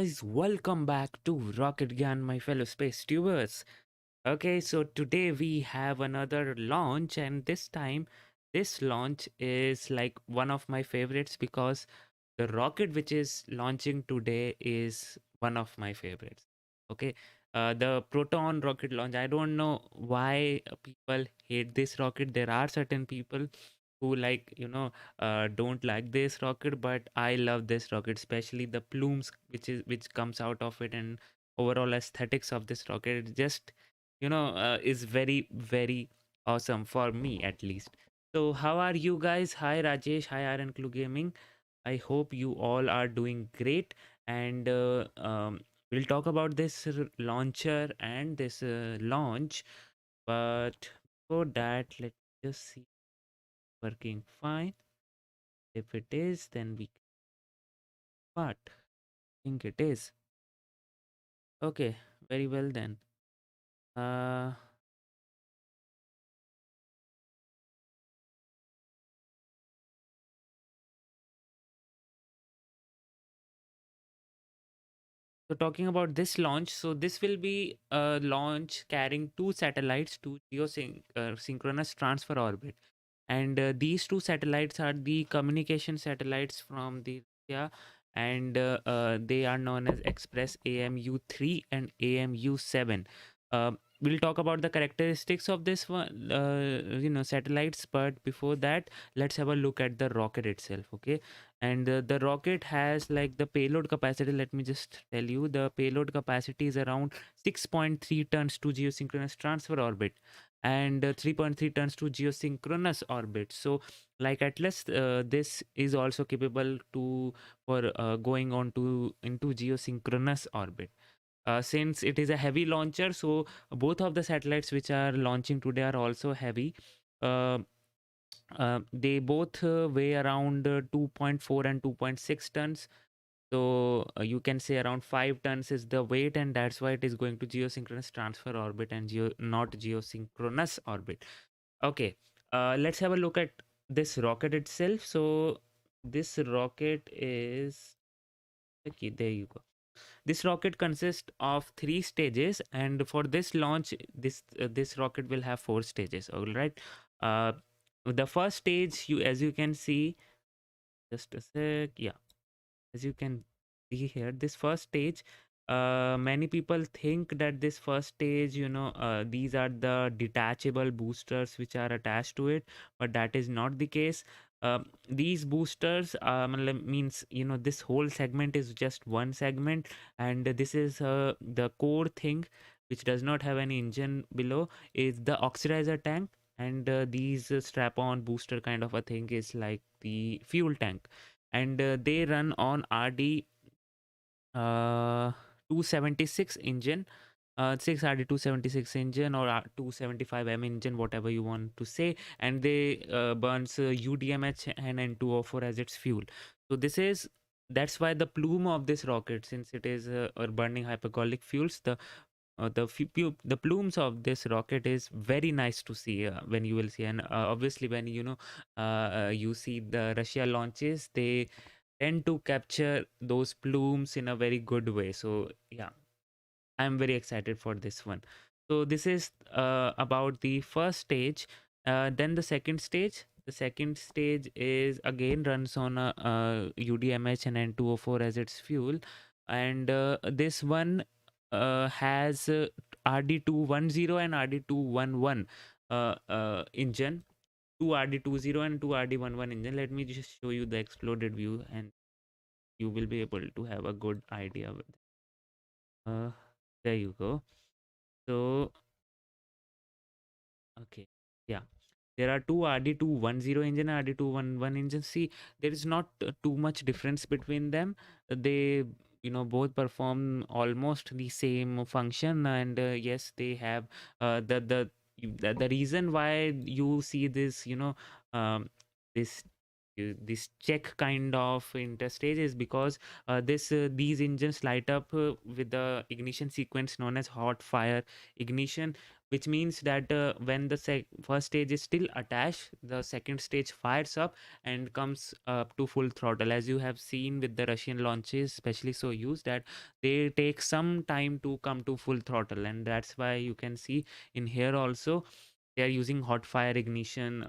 guys, welcome back to Rocket Gyan, my fellow space tubers. Okay, so today we have another launch, and this time, this launch is like one of my favorites because the rocket which is launching today is one of my favorites. Okay, the Proton rocket launch. I don't know why people hate this rocket. There are certain people who don't like this rocket, but I love this rocket, especially the plumes which comes out of it, and overall aesthetics of this rocket. It just is very very awesome for me, at least. So how are you guys? Hi Rajesh, hi Iron Clue Gaming. I hope you all are doing great, and we'll talk about this launcher and this launch. But before that, let's just see working fine. If it is, then we but think it is. Okay, very well then. Uh so talking about this launch, so this will be a launch carrying two satellites to synchronous transfer orbit. And these two satellites are the communication satellites from the Russia, and they are known as Express AMU-3 and AMU-7. We'll talk about the characteristics of this one, satellites, but before that, let's have a look at the rocket itself. Okay, and the rocket has like the payload capacity. Let me just tell you, the payload capacity is around 6.3 tons to geosynchronous transfer orbit, and 3.3 tons to geosynchronous orbit. So like at least this is also capable to for going on to into geosynchronous orbit. Since it is a heavy launcher, so both of the satellites which are launching today are also heavy. uh, they both weigh around 2.4 and 2.6 tons. So you can say around 5 tons is the weight, and that's why it is going to geosynchronous transfer orbit and not geosynchronous orbit. Okay, let's have a look at this rocket itself. So this rocket is okay. There you go. This rocket consists of 3 stages, and for this launch, this rocket will have 4 stages. All right. Uh, the first stage, as you can see, just a sec. Yeah, as you can see here, this first stage, many people think that this first stage, these are the detachable boosters which are attached to it, but that is not the case. These boosters means, this whole segment is just one segment, and this is the core thing which does not have any engine below, is the oxidizer tank, and these strap-on booster kind of a thing is like the fuel tank, and they run on RD 276 engine, 6 RD 276 engine, or 275M engine, whatever you want to say, and they burns UDMH and N2O4 as its fuel. So that's why the plume of this rocket, since it is burning hypergolic fuels, the plumes of this rocket is very nice to see when you will see. And obviously when you see the Russia launches, they tend to capture those plumes in a very good way. So yeah, I'm very excited for this one. So this is about the first stage. Then the second stage is again runs on a UDMH and N2O4 as its fuel, and this one has RD210 and RD211 engine, two RD20 and two RD11 engine. Let me just show you the exploded view, and you will be able to have a good idea with uh there you go. So okay, yeah, there are two RD210 engine and RD211 engine. See, there is not too much difference between them. They both perform almost the same function, and yes, they have the reason why you see this this this check kind of interstage is because these engines light up with the ignition sequence known as hot fire ignition, which means that when the first stage is still attached, the second stage fires up and comes up to full throttle. As you have seen with the Russian launches, especially Soyuz, that they take some time to come to full throttle, and that's why you can see in here also they are using hot fire ignition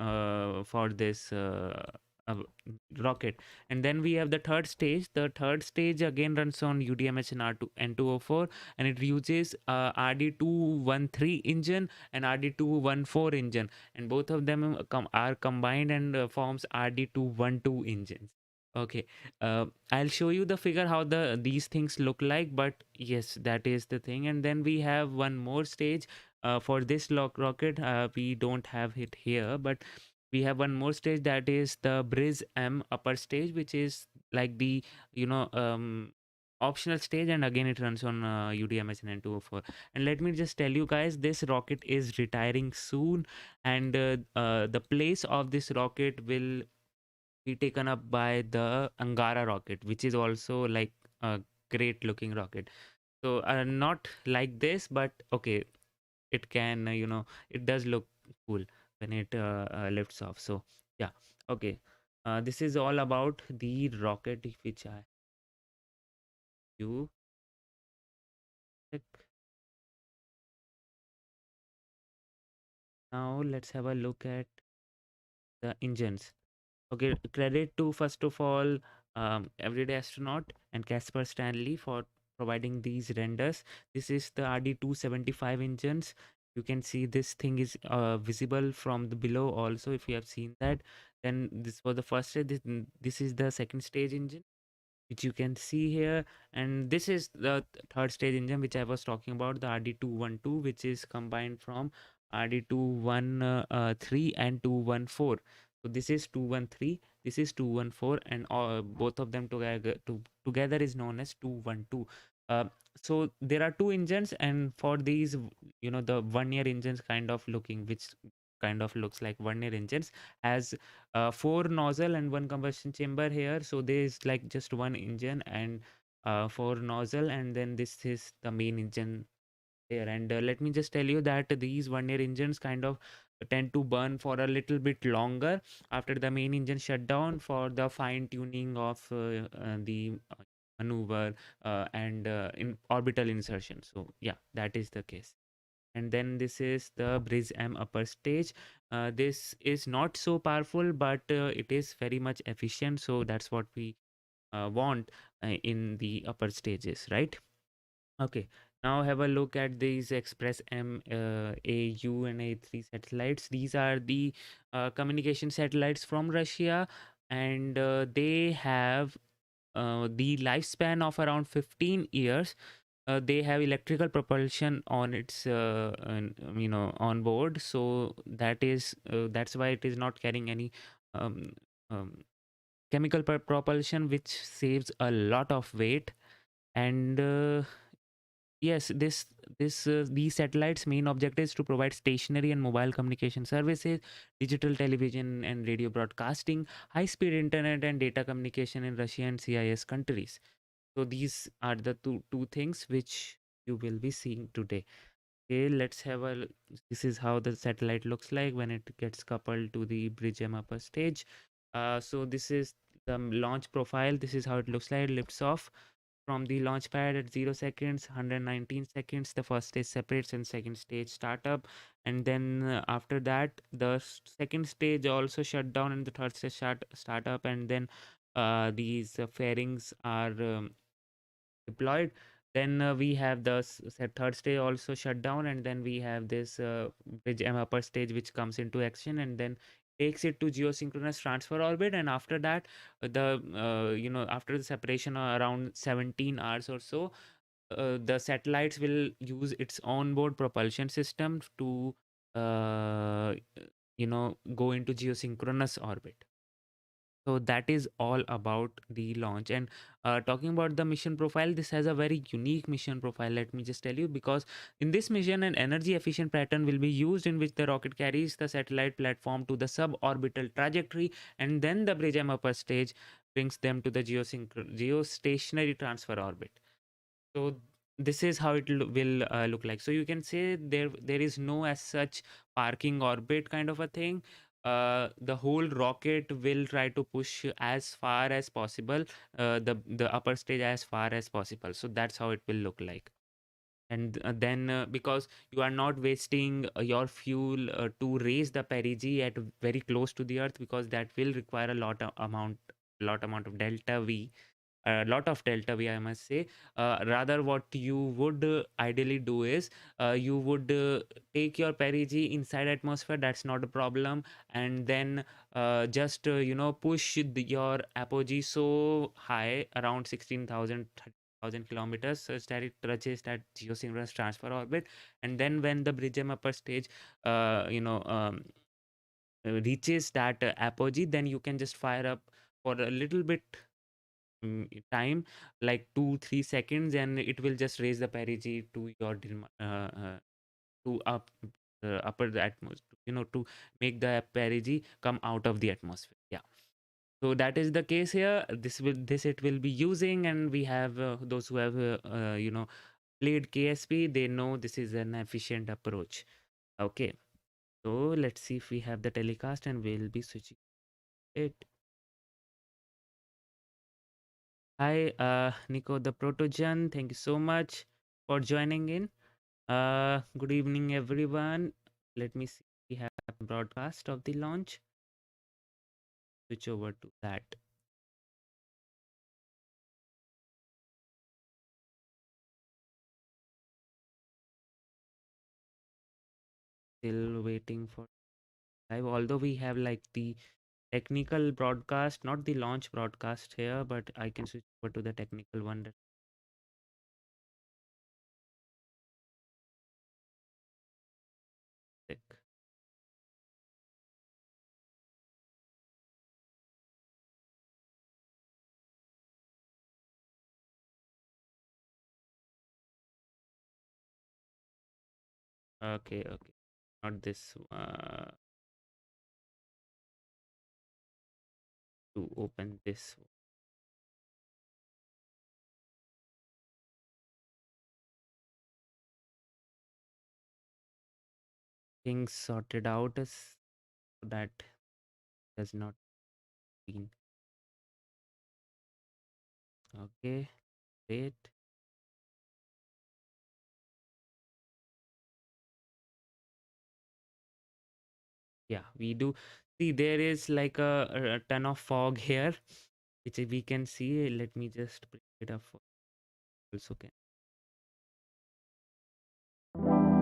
for this uh, rocket. And then we have the third stage. The third stage again runs on UDMH and R2 N204, and it uses RD213 engine and RD214 engine, and both of them are combined and forms RD212 engines. Okay, I'll show you the figure how these things look like, but yes, that is the thing. And then we have one more stage for this rocket. We don't have it here, but we have one more stage, that is the Briz-M upper stage, which is like the optional stage, and again it runs on UDMH and N204. And let me just tell you guys, this rocket is retiring soon, and the place of this rocket will be taken up by the Angara rocket, which is also like a great looking rocket. So not like this, but okay, it can it does look cool when it lifts off. So yeah, okay, this is all about the rocket which I you check. Now let's have a look at the engines. Okay, credit to first of all Everyday Astronaut and Casper Stanley for providing these renders. This is the RD275 engines. You can see this thing is visible from the below also. If you have seen that, then this was the first stage. This is the second stage engine, which you can see here, and this is the third stage engine which I was talking about, the RD212, which is combined from RD213 and 214. So this is 213, this is 214, and both of them together is known as 212. uh, so there are two engines, and for these, the one-year engines kind of looking, which kind of looks like one-year engines, has four nozzle and one combustion chamber here. So there is like just one engine and four nozzle, and then this is the main engine there. And let me just tell you that these one-year engines kind of tend to burn for a little bit longer after the main engine shutdown for the fine tuning of the maneuver and in orbital insertion. So yeah, that is the case. And then this is the Briz-M upper stage. This is not so powerful, but it is very much efficient. So that's what we want in the upper stages, right? Okay. Now have a look at these Express AU and A3 satellites. These are the communication satellites from Russia, and they have the lifespan of around 15 years. They have electrical propulsion on its on board, so that's why it is not carrying any um, um, chemical propulsion, which saves a lot of weight. And yes, these satellites main objective is to provide stationary and mobile communication services, digital television and radio broadcasting, high speed internet and data communication in Russia and CIS countries. So these are the two things which you will be seeing today. Okay, let's have this is how the satellite looks like when it gets coupled to the Briz-M upper stage. So this is the launch profile. This is how it looks like. It lifts off from the launch pad at 0 seconds, 119 seconds. The first stage separates and second stage startup. And then after that, the second stage also shut down and the third stage start up. And then these fairings are deployed. Then we have the third stage also shut down, and then we have this Briz-M upper stage which comes into action and then takes it to geosynchronous transfer orbit. And after that, after the separation around 17 hours or so, the satellites will use its onboard propulsion system to go into geosynchronous orbit. So that is all about the launch. And talking about the mission profile, this has a very unique mission profile. Let me just tell you, because in this mission, an energy efficient pattern will be used in which the rocket carries the satellite platform to the suborbital trajectory, and then the Briz-M upper stage brings them to the geostationary transfer orbit. So this is how it will look like. So you can say there is no as such parking orbit kind of a thing. The whole rocket will try to push as far as possible, the upper stage as far as possible. So that's how it will look like. And then because you are not wasting your fuel to raise the perigee at very close to the earth, because that will require a lot amount of delta v, a lot of delta V, I must say. Rather, what you would ideally do is you would take your perigee inside atmosphere. That's not a problem, and then just push your apogee so high, around 16,000 kilometers, such that it touches that geosynchronous transfer orbit. And then when the Briz-M upper stage, reaches that apogee, then you can just fire up for a little bit time, like 2-3 seconds, and it will just raise the perigee to your to up upper the atmosphere, to make the perigee come out of the atmosphere. Yeah. So that is the case here. This it will be using, and we have those who have played KSP, they know this is an efficient approach. Okay. So let's see if we have the telecast, and we'll be switching it. Hi, Nico the Protogen. Thank you so much for joining in. Good evening, everyone. Let me see. We have broadcast of the launch. Switch over to that. Still waiting for live. Although we have like the technical broadcast, not the launch broadcast here, but I can switch over to the technical one. Okay, okay. Not this. To open this. Things sorted out as that does not mean. Okay, wait. Yeah, we do see there is like a ton of fog here, which we can see. Let me just bring it up for also can. Oh,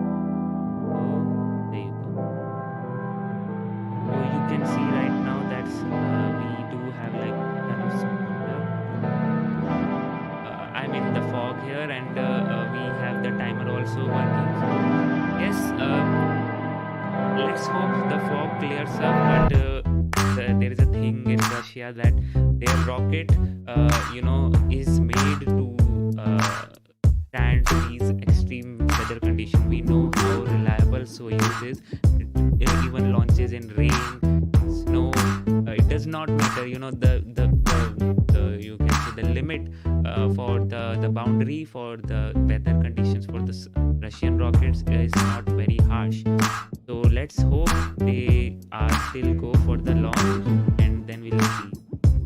there you go. So you can see right now that we do have like ton of smoke here. I'm in the fog here, and we have the timer also working. So yes, let's hope the fog clears up. But there is a thing in Russia that their rocket, is made to stand these extreme weather conditions. We know how reliable Soyuz is. It even launches in rain, snow. It does not matter. The you can say the limit for the boundary for the weather conditions for the Russian rockets is not very harsh. So let's hope they are still go for the launch, and then we'll see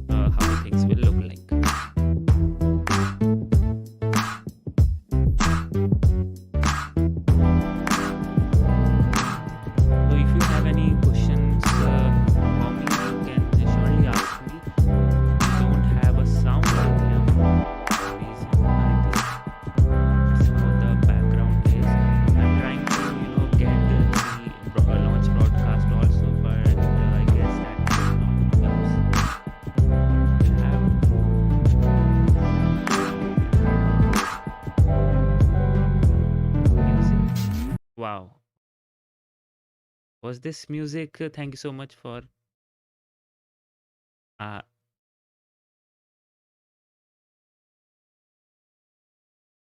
how things will look like. So if you have any questions for me, you can surely ask me. We don't have a sound in here for some reason. I think that's how the background is. I'm trying to, get the launch broadcast also, but I guess that will not help. We'll have music. Wow. Was this music? Thank you so much for uh,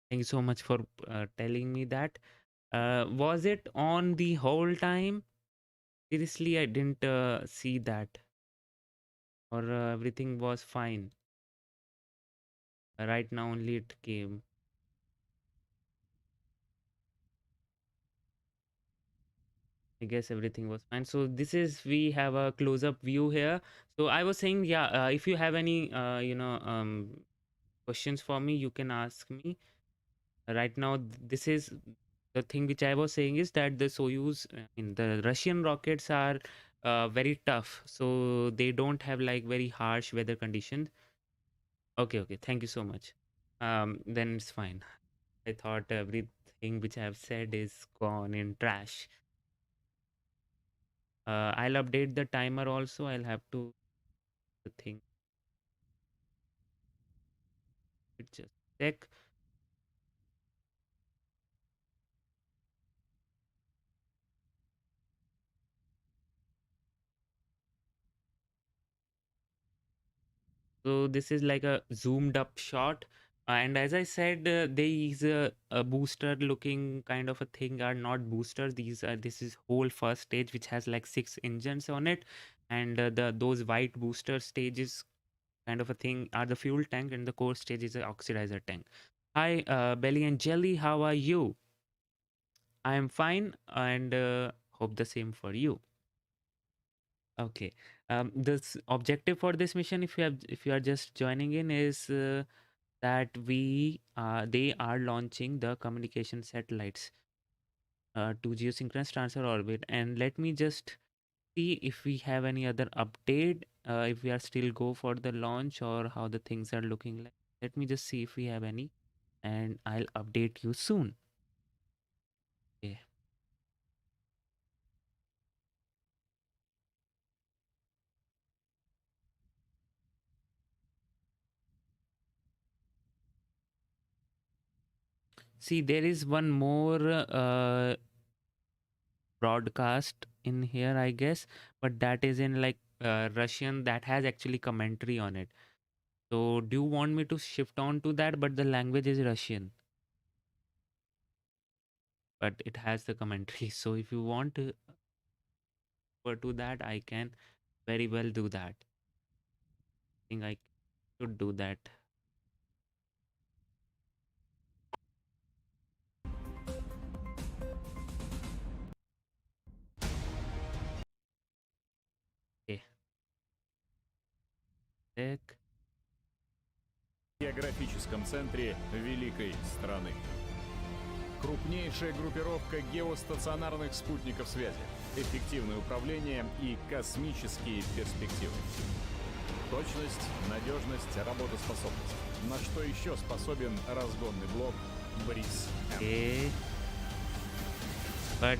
thank you so much for telling me that. Was it on the whole time? Seriously, I didn't see that, or everything was fine. Right now, only it came. I guess everything was fine. So this is, we have a close-up view here. So I was saying, yeah, if you have any, questions for me, you can ask me. Right now, this is the thing which I was saying is that the Soyuz, in the Russian rockets are very tough. So they don't have like very harsh weather conditions. Okay, okay. Thank you so much. Then it's fine. I thought everything which I have said is gone in trash. I'll update the timer also. I'll have to think. Just check. So this is like a zoomed up shot. And as I said, these a booster looking kind of a thing are not boosters. This is whole first stage which has like 6 engines on it, and those white booster stages kind of a thing are the fuel tank, and the core stage is the oxidizer tank. Hi, Belly and Jelly, how are you? I am fine, and hope the same for you. Okay. This objective for this mission, if you are just joining in, is that they are launching the communication satellites to geosynchronous transfer orbit. And let me just see if we have any other update, if we are still go for the launch or how the things are looking like. Let me just see if we have any, and I'll update you soon. Okay. See, there is one more broadcast in here, I guess, but that is in like Russian, that has actually commentary on it. So do you want me to shift on to that? But the language is Russian, but it has the commentary. So if you want to go to that, I can very well do that. I think I should do that. Okay. Check. Географическом центре великой страны. Крупнейшая группировка геостационарных спутников связи, эффективное управление и космические перспективы. Точность, надежность, работоспособность. На что еще способен разгонный блок Briz-M. Okay. But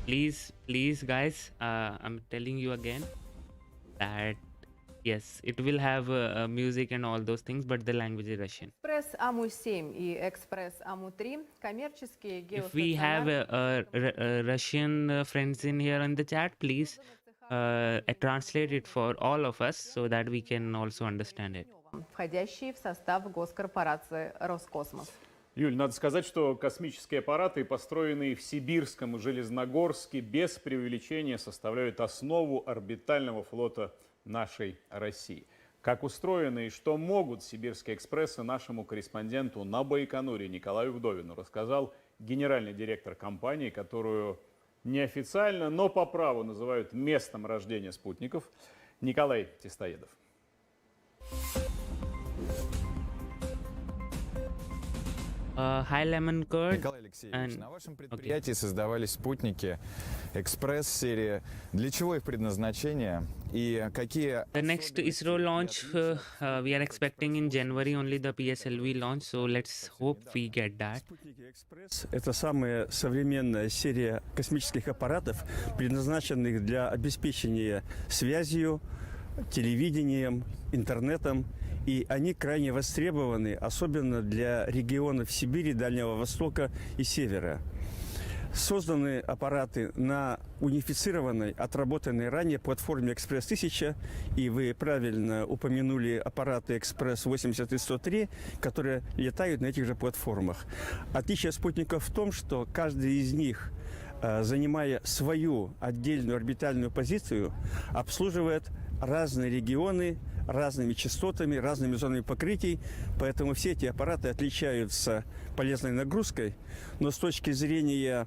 please, guys, I'm telling you again that yes, it will have music and all those things, but the language is Russian. Экспресс АМУ-7 и Экспресс АМУ-3 коммерческие If we have Russian friends in here in the chat, please translate it for all of us so that we can also understand it. входящие в состав госкорпорации Роскосмос. Юль, надо сказать, что космические аппараты, построенные в Сибирском и Железногорске, без преувеличения составляют основу орбитального флота нашей России. Как устроены и что могут сибирские экспрессы, нашему корреспонденту на Байконуре Николаю Вдовину рассказал генеральный директор компании, которую неофициально, но по праву называют местом рождения спутников, Николай Тестоедов. Hi, Lemon Curd. Николай Алексеевич, на вашем предприятии создавались спутники Экспресс-серии. Для чего их предназначение и какие... The next ISRO launch, we are expecting in January only the PSLV launch, so let's hope we get that. Спутники «Экспресс» — это самая современная серия космических аппаратов, предназначенных для обеспечения связью, телевидением, интернетом. И они крайне востребованы, особенно для регионов Сибири, Дальнего Востока и Севера. Созданы аппараты на унифицированной, отработанной ранее платформе «Экспресс-1000», и вы правильно упомянули аппараты «Экспресс-80» и «103», которые летают на этих же платформах. Отличие спутников в том, что каждый из них, занимая свою отдельную орбитальную позицию, обслуживает разные регионы, разными частотами, разными зонами покрытий, поэтому все эти аппараты отличаются полезной нагрузкой, но с точки зрения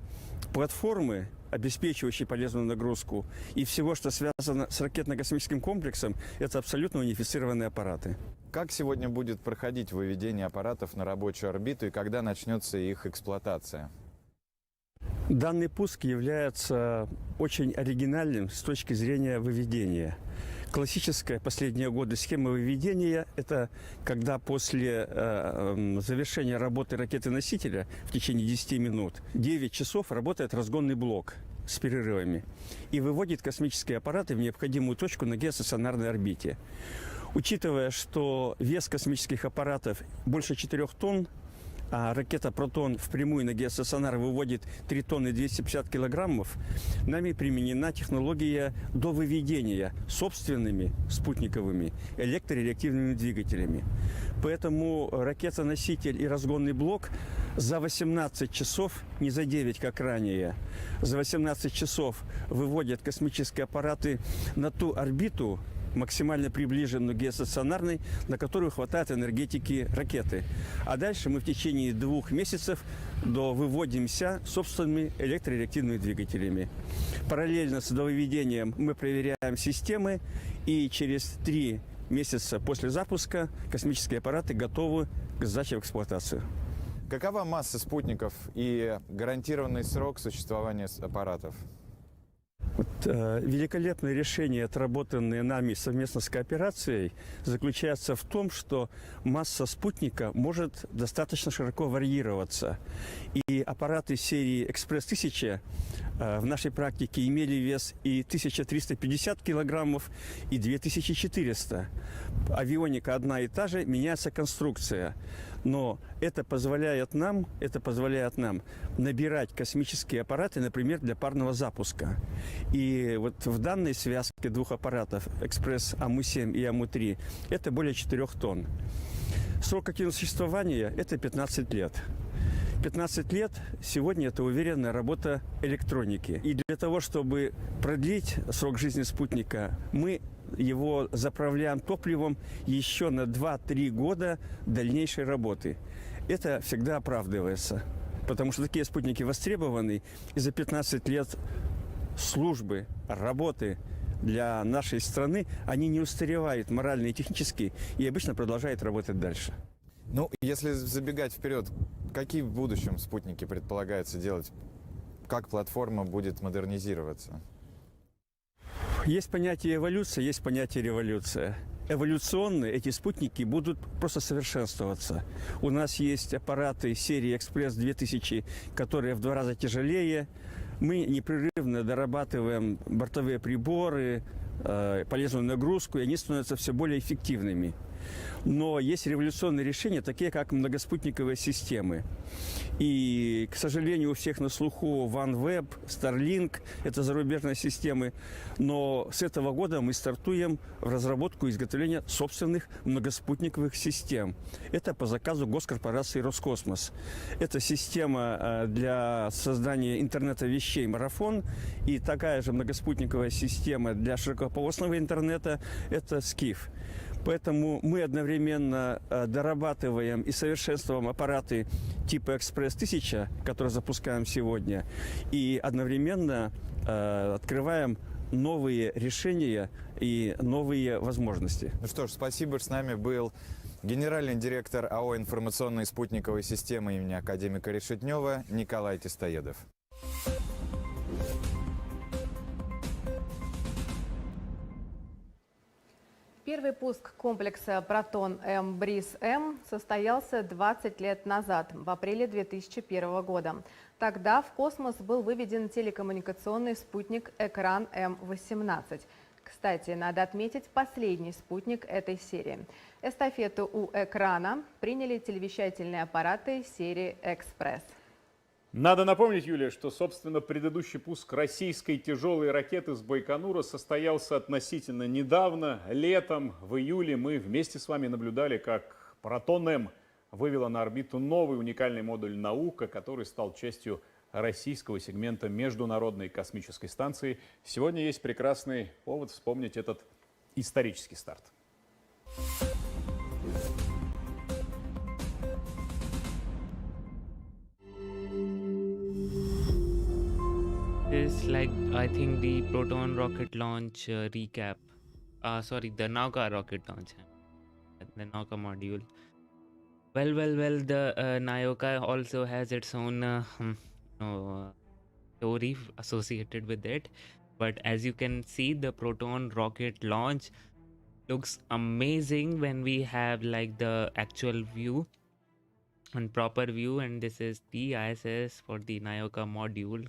платформы обеспечивающий полезную нагрузку, и всего, что связано с ракетно-космическим комплексом, это абсолютно унифицированные аппараты. Как сегодня будет проходить выведение аппаратов на рабочую орбиту и когда начнется их эксплуатация? Данный пуск является очень оригинальным с точки зрения выведения. Классическая последние годы схема выведения – это когда после завершения работы ракеты-носителя в течение 10 минут 9 часов работает разгонный блок с перерывами и выводит космические аппараты в необходимую точку на геостационарной орбите. Учитывая, что вес космических аппаратов больше 4 тонн, а ракета «Протон» впрямую на геостационар выводит 3 тонны 250 килограммов, нами применена технология довыведения собственными спутниковыми электрореактивными двигателями. Поэтому ракета-носитель и разгонный блок за 18 часов, не за 9, как ранее, за 18 часов выводят космические аппараты на ту орбиту, максимально приближенную к геостационарной, на которую хватает энергетики ракеты. А дальше мы в течение 2 месяцев довыводимся собственными электрореактивными двигателями. Параллельно с довыведением мы проверяем системы, и через 3 месяца после запуска космические аппараты готовы к сдаче в эксплуатацию. Какова масса спутников и гарантированный срок существования аппаратов? Великолепное решение, отработанное нами совместно с кооперацией, заключается в том, что масса спутника может достаточно широко варьироваться. И аппараты серии «Экспресс-1000» в нашей практике имели вес и 1350 килограммов, и 2400. Авионика одна и та же, меняется конструкция. Но это позволяет нам набирать космические аппараты, например, для парного запуска. И вот в данной связке 2 аппаратов, Ekspress AMU-7 и AMU-3, это более 4 тонн. Срок активного существования – это 15 лет. 15 лет сегодня это уверенная работа электроники. И для того, чтобы продлить срок жизни спутника, мы его заправляем топливом еще на 2-3 года дальнейшей работы. Это всегда оправдывается, потому что такие спутники востребованы, и за 15 лет службы, работы для нашей страны они не устаревают морально и технически, и обычно продолжают работать дальше. Ну, если забегать вперед, какие в будущем спутники предполагается делать? Как платформа будет модернизироваться? Есть понятие эволюция, есть понятие революция. Эволюционно эти спутники будут просто совершенствоваться. У нас есть аппараты серии «Экспресс-2000», которые в 2 раза тяжелее. Мы непрерывно дорабатываем бортовые приборы, полезную нагрузку, и они становятся все более эффективными. Но есть революционные решения, такие как многоспутниковые системы. И, к сожалению, у всех на слуху OneWeb, Starlink – это зарубежные системы. Но с этого года мы стартуем в разработку и изготовление собственных многоспутниковых систем. Это по заказу госкорпорации Roscosmos. Это система для создания интернета вещей «Марафон». И такая же многоспутниковая система для широкополосного интернета – это SCIF. Поэтому мы одновременно дорабатываем и совершенствуем аппараты типа «Экспресс-1000», которые запускаем сегодня, и одновременно открываем новые решения и новые возможности. Ну что ж, спасибо, что с нами был генеральный директор АО «Информационные спутниковые системы» имени академика Решетнева Николай Тестоедов. Первый пуск комплекса Proton-M Briz-M состоялся 20 лет назад, в апреле 2001 года. Тогда в космос был выведен телекоммуникационный спутник «Экран М-18». Кстати, надо отметить последний спутник этой серии. Эстафету у «Экрана» приняли телевещательные аппараты серии «Экспресс». Надо напомнить, Юлия, что, собственно, предыдущий пуск российской тяжелой ракеты с Байконура состоялся относительно недавно, летом, в июле. Мы вместе с вами наблюдали, как Proton-M вывела на орбиту новый уникальный модуль «Наука», который стал частью российского сегмента Международной космической станции. Сегодня есть прекрасный повод вспомнить этот исторический старт. is like, I think, the Proton rocket launch recap. Sorry, the Nauka rocket launch. The Nauka module. Well, the Naoka also has its own story associated with it. But as you can see, the Proton rocket launch looks amazing when we have like the actual view and proper view. And this is the ISS for the Naoka module.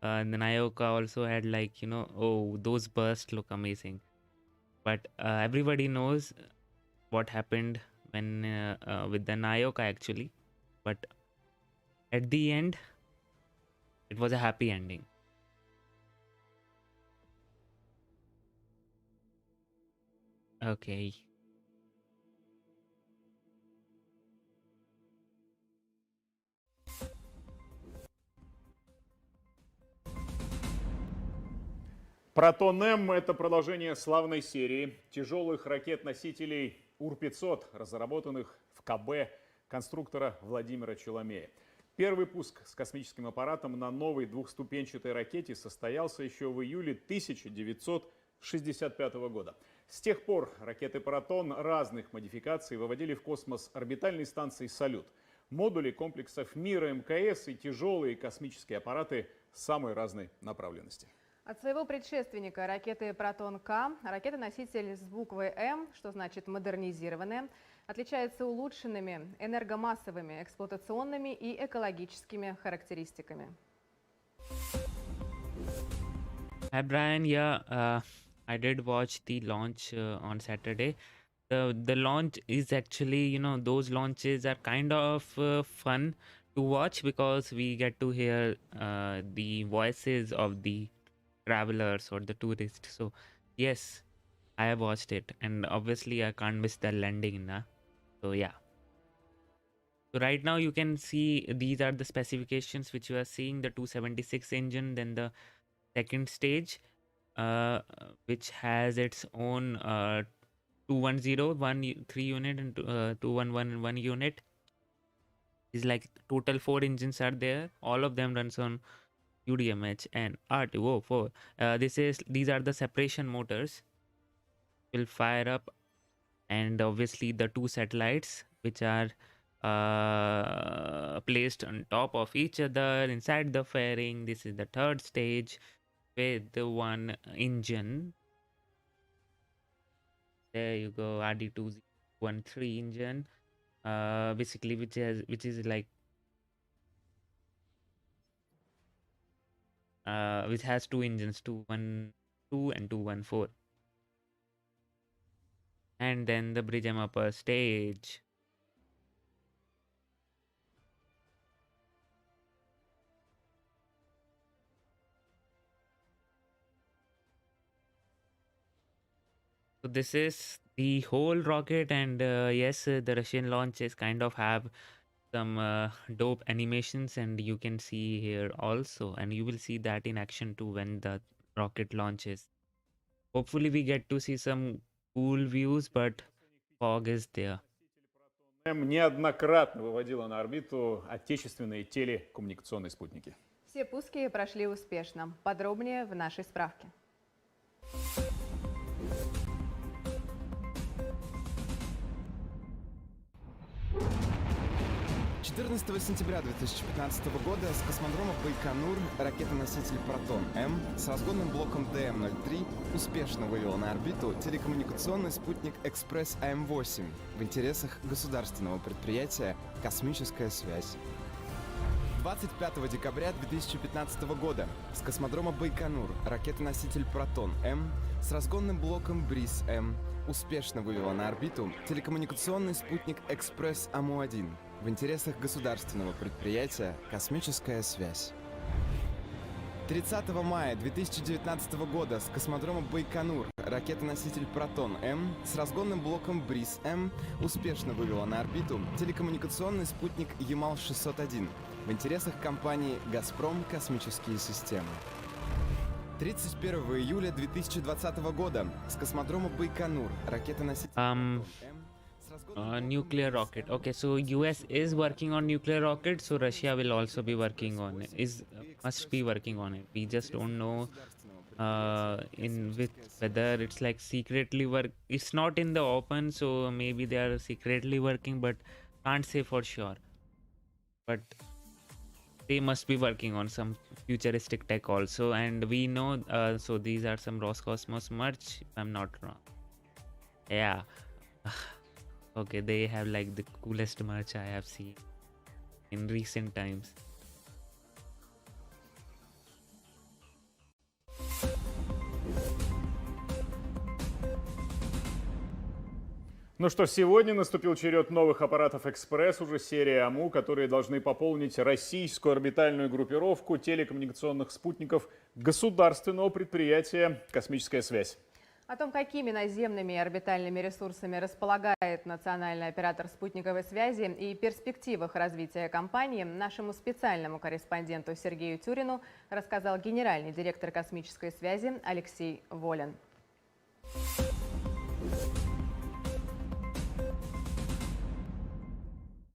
And the Naoka also had like, oh, those bursts look amazing. But everybody knows what happened when with the Naoka actually. But at the end, it was a happy ending. Okay. Протон-М – это продолжение славной серии тяжелых ракет-носителей УР-500, разработанных в КБ конструктора Владимира Челомея. Первый пуск с космическим аппаратом на новой двухступенчатой ракете состоялся еще в июле 1965 года. С тех пор ракеты «Протон» разных модификаций выводили в космос орбитальные станции «Салют», модули комплексов «Мира», МКС и тяжелые космические аппараты самой разной направленности. От своего предшественника ракеты «Протон-К» ракета-носитель с буквой «М», что значит модернизированная, отличается улучшенными энергомассовыми, эксплуатационными и экологическими характеристиками. Hi Brian, I did watch the launch on Saturday. The launch is actually, those launches are kind of fun to watch because we get to hear the voices of the travelers or the tourists. So yes, I have watched it, and obviously I can't miss the landing now. So yeah. So right now you can see these are the specifications which you are seeing: the 276 engine, then the second stage, which has its own 210 3 unit and 211 1 unit. Is like total 4 engines are there. All of them runs on UDMH and R204. These are the separation motors. Will fire up, and obviously the 2 satellites which are placed on top of each other inside the fairing. This is the third stage with the 1 engine. There you go, RD213 engine. Basically, which is like which has 2 engines, 212 and 214. And then the Briz-M upper stage. So this is the whole rocket, and yes, the Russian launches kind of have some dope animations, and you can see here also, and you will see that in action too when the rocket launches. Hopefully we get to see some cool views, but fog is there. М неоднократно выводила на орбиту отечественные телекоммуникационные спутники. Все пуски прошли успешно. Подробнее в нашей справке. 14 сентября 2015 года с космодрома Бaikonur ракета-носитель Proton-M с разгонным блоком DM-03 успешно вывела на орбиту телекоммуникационный спутник Ekspress-AMU-8 в интересах государственного предприятия «Космическая связь». 25 декабря 2015 года с космодрома Baikonur ракета-носитель Proton-M с разгонным блоком Briz-M успешно вывела на орбиту телекоммуникационный спутник Ekspress-AMU-1 в интересах государственного предприятия «Космическая связь». 30 мая 2019 года с космодрома Baikonur ракета-носитель Proton-M с разгонным блоком Briz-M успешно вывела на орбиту телекоммуникационный спутник Ямал-601 в интересах компании «Газпром Космические системы». 31 июля 2020 года с космодрома Baikonur ракета-носитель Proton-M с Nuclear rocket. Okay, so US is working on nuclear rocket, so Russia will also be working on it. Must be working on it. We just don't know in with whether it's like secretly work. It's not in the open, so maybe they are secretly working, but can't say for sure. But they must be working on some futuristic tech also, and we know. So these are some Roscosmos merch, if I'm not wrong. Yeah. Okay, they have like the coolest merch I have seen in recent times. Ну что ж, сегодня наступил черед новых аппаратов «Экспресс», уже серии АМУ, которые должны пополнить российскую орбитальную группировку телекоммуникационных спутников государственного предприятия «Космическая связь». О том, какими наземными и орбитальными ресурсами располагает национальный оператор спутниковой связи и перспективах развития компании, нашему специальному корреспонденту Сергею Тюрину рассказал генеральный директор космической связи Алексей Волин.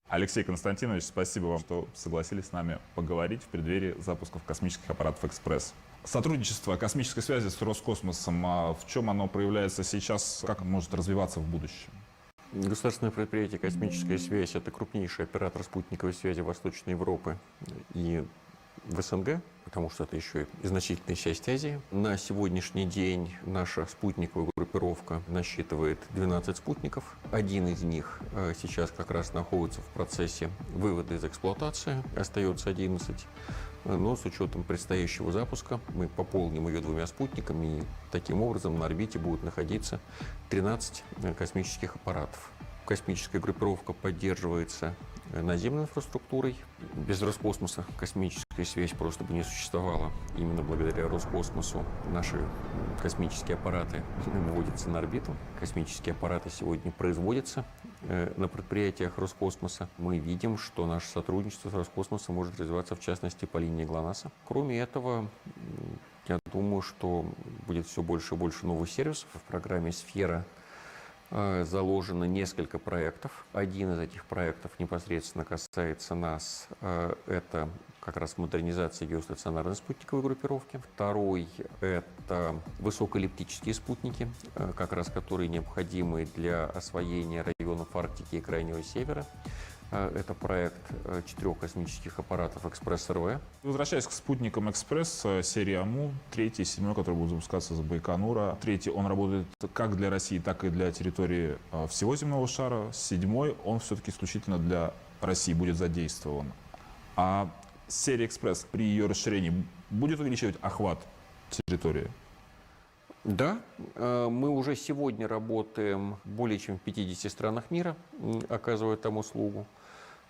Алексей Константинович, спасибо вам, что согласились с нами поговорить в преддверии запусков космических аппаратов «Экспресс». Сотрудничество космической связи с Роскосмосом, в чем оно проявляется сейчас, как оно может развиваться в будущем? Государственное предприятие «Космическая связь» — это крупнейший оператор спутниковой связи Восточной Европы и в СНГ, потому что это еще и значительная часть Азии. На сегодняшний день наша спутниковая группировка насчитывает 12 спутников. Один из них сейчас как раз находится в процессе вывода из эксплуатации, остается 11. Но с учетом предстоящего запуска мы пополним ее 2 спутниками, и таким образом на орбите будут находиться 13 космических аппаратов. Космическая группировка поддерживается наземной инфраструктурой. Без Роскосмоса космическая связь просто бы не существовала. Именно благодаря Роскосмосу наши космические аппараты выводятся на орбиту. Космические аппараты сегодня производятся на предприятиях Роскосмоса. Мы видим, что наше сотрудничество с Роскосмосом может развиваться, в частности, по линии ГЛОНАССа. Кроме этого, я думаю, что будет все больше и больше новых сервисов. В программе «Сфера» заложено несколько проектов. Один из этих проектов непосредственно касается нас. Это как раз модернизация геостационарной спутниковой группировки. Второй – это высокоэллиптические спутники, как раз которые необходимы для освоения районов Арктики и Крайнего Севера. Это проект 4 космических аппаратов «Экспресс-РВ». Возвращаясь к спутникам «Экспресс» серии АМУ-3 и 7, которые будут запускаться с Байконура. 3 он работает как для России, так и для территории всего земного шара. 7 он все-таки исключительно для России будет задействован. А серия «Экспресс» при ее расширении будет увеличивать охват территории? Да, мы уже сегодня работаем более чем в 50 странах мира, оказывая там услугу.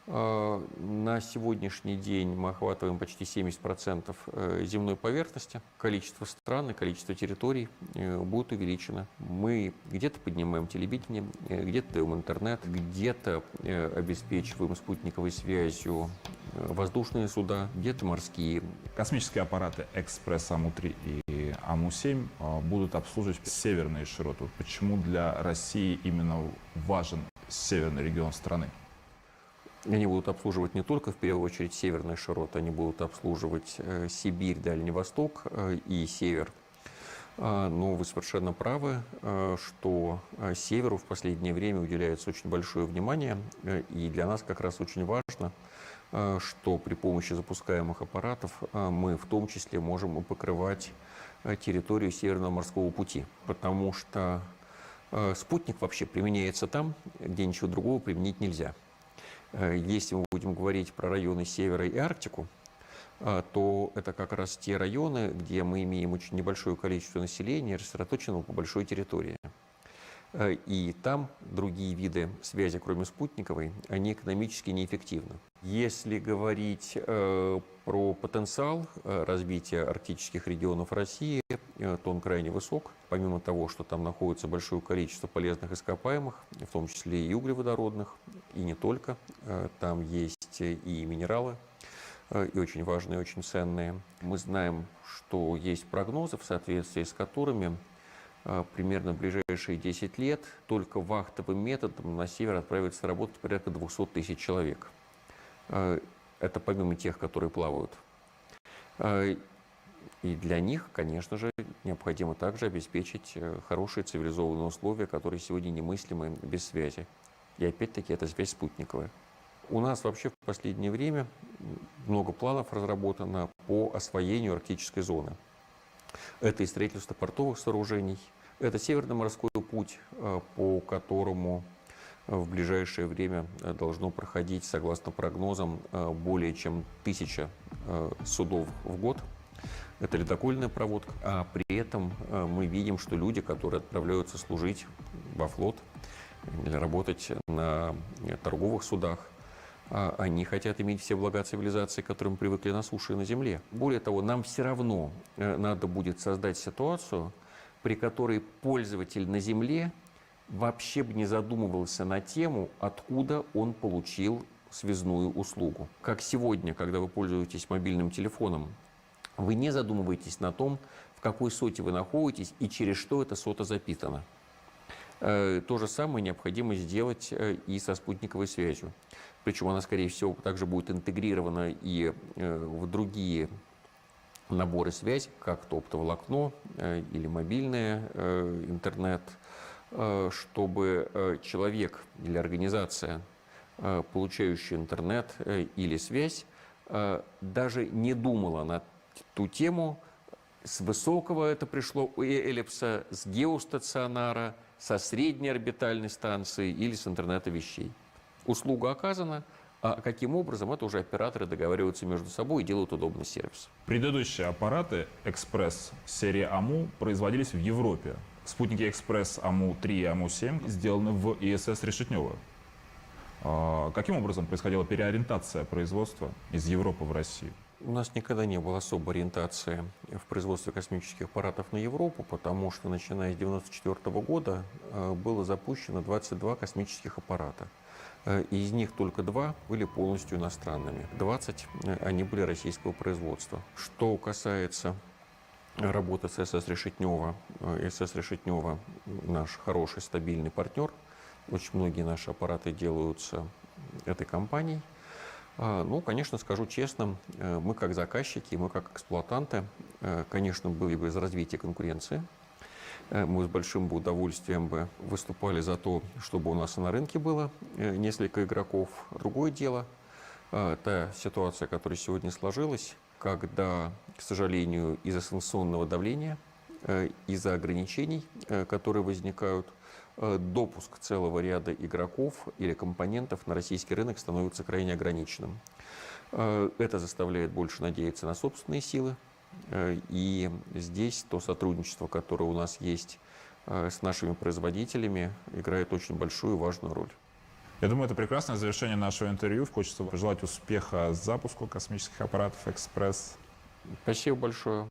На сегодняшний день мы охватываем почти 70% земной поверхности. Количество стран и количество территорий будет увеличено. Мы где-то поднимаем телевидение, где-то даем интернет, где-то обеспечиваем спутниковой связью воздушные суда, где-то морские. Космические аппараты «Экспресс AMU-3 и AMU-7 будут обслуживать северные широты. Почему для России именно важен северный регион страны? Они будут обслуживать не только, в первую очередь, северные широты, они будут обслуживать Сибирь, Дальний Восток и Север. Но вы совершенно правы, что Северу в последнее время уделяется очень большое внимание, и для нас как раз очень важно, что при помощи запускаемых аппаратов мы в том числе можем покрывать территорию Северного морского пути, потому что спутник вообще применяется там, где ничего другого применить нельзя. Если мы будем говорить про районы Севера и Арктику, то это как раз те районы, где мы имеем очень небольшое количество населения, рассредоточенного по большой территории. И там другие виды связи, кроме спутниковой, они экономически неэффективны. Если говорить про потенциал развития арктических регионов России, то он крайне высок. Помимо того, что там находится большое количество полезных ископаемых, в том числе и углеводородных, и не только. Там есть и минералы, и очень важные, и очень ценные. Мы знаем, что есть прогнозы, в соответствии с которыми примерно в ближайшие 10 лет только вахтовым методом на север отправится работать порядка 200 тысяч человек. Это помимо тех, которые плавают. И для них, конечно же, необходимо также обеспечить хорошие цивилизованные условия, которые сегодня немыслимы без связи. И опять-таки это связь спутниковая. У нас вообще в последнее время много планов разработано по освоению арктической зоны. Это и строительство портовых сооружений, это Северный морской путь, по которому в ближайшее время должно проходить, согласно прогнозам, более чем 1000 судов в год. Это ледокольная проводка, а при этом мы видим, что люди, которые отправляются служить во флот или работать на торговых судах, они хотят иметь все блага цивилизации, к которым привыкли на суше и на земле. Более того, нам все равно надо будет создать ситуацию, при которой пользователь на земле вообще бы не задумывался на тему, откуда он получил связную услугу. Как сегодня, когда вы пользуетесь мобильным телефоном, вы не задумываетесь на том, в какой соте вы находитесь и через что эта сота запитана. То же самое необходимо сделать и со спутниковой связью. Причем она, скорее всего, также будет интегрирована и в другие наборы связи, как то оптоволокно или мобильный интернет, чтобы человек или организация, получающая интернет или связь, даже не думала на ту тему, с высокого это пришло эллипса, с геостационара, со средней орбитальной станции или с интернета вещей. Услуга оказана, а каким образом, это уже операторы договариваются между собой и делают удобный сервис. Предыдущие аппараты Экспресс серии АМУ производились в Европе. Спутники Экспресс AMU-3 и AMU-7 сделаны в ISS-Reshetnev. Каким образом происходила переориентация производства из Европы в Россию? У нас никогда не было особой ориентации в производстве космических аппаратов на Европу, потому что, начиная с 1994 года, было запущено 22 космических аппарата. Из них только 2 были полностью иностранными. 20 они были российского производства. Что касается работы с ISS-Reshetnev, ISS-Reshetnev наш хороший стабильный партнер. Очень многие наши аппараты делаются этой компанией. Ну, конечно, скажу честно, мы как заказчики, мы как эксплуатанты, конечно, были бы за развитие конкуренции. Мы с большим удовольствием бы выступали за то, чтобы у нас и на рынке было несколько игроков. Другое дело, та ситуация, которая сегодня сложилась, когда, к сожалению, из-за санкционного давления, из-за ограничений, которые возникают, допуск целого ряда игроков или компонентов на российский рынок становится крайне ограниченным. Это заставляет больше надеяться на собственные силы. И здесь то сотрудничество, которое у нас есть с нашими производителями, играет очень большую и важную роль. Я думаю, это прекрасное завершение нашего интервью. Хочется пожелать успеха запуску космических аппаратов «Экспресс». Спасибо большое.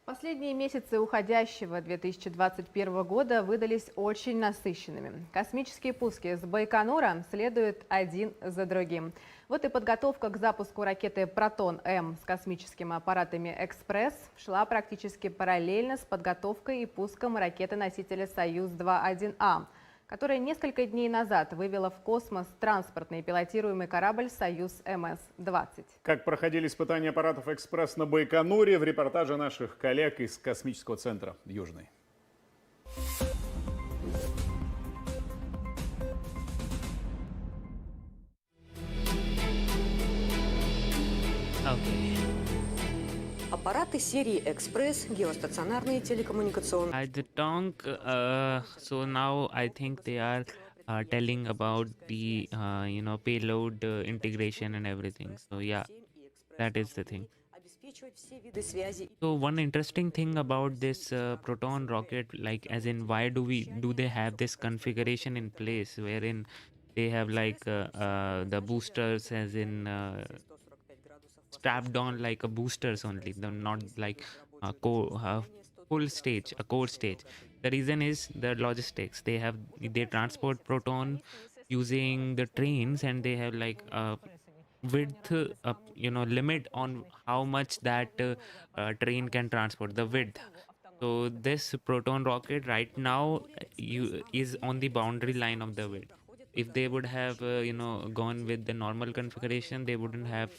Последние месяцы уходящего 2021 года выдались очень насыщенными. Космические пуски с Байконура следуют один за другим. Вот и подготовка к запуску ракеты Proton-M с космическими аппаратами «Экспресс» шла практически параллельно с подготовкой и пуском ракеты-носителя «Союз-2-1А», которая несколько дней назад вывела в космос транспортный пилотируемый корабль «Союз-МС-20». Как проходили испытания аппаратов «Экспресс» на Байконуре, в репортаже наших коллег из космического центра Южный. Аппараты серии «Экспресс», геостационарные телекоммуникационные. At the talk, so now I think they are telling about the payload integration and everything. So yeah, that is the thing. So one interesting thing about this Proton rocket, like as in why do they have this configuration in place wherein they have like the boosters as in strapped on like a boosters only, not like a core stage. The reason is the logistics. They transport proton using the trains, and they have like width limit on how much that train can transport, the width. So this proton rocket right now is on the boundary line of the width. If they would have gone with the normal configuration, they wouldn't have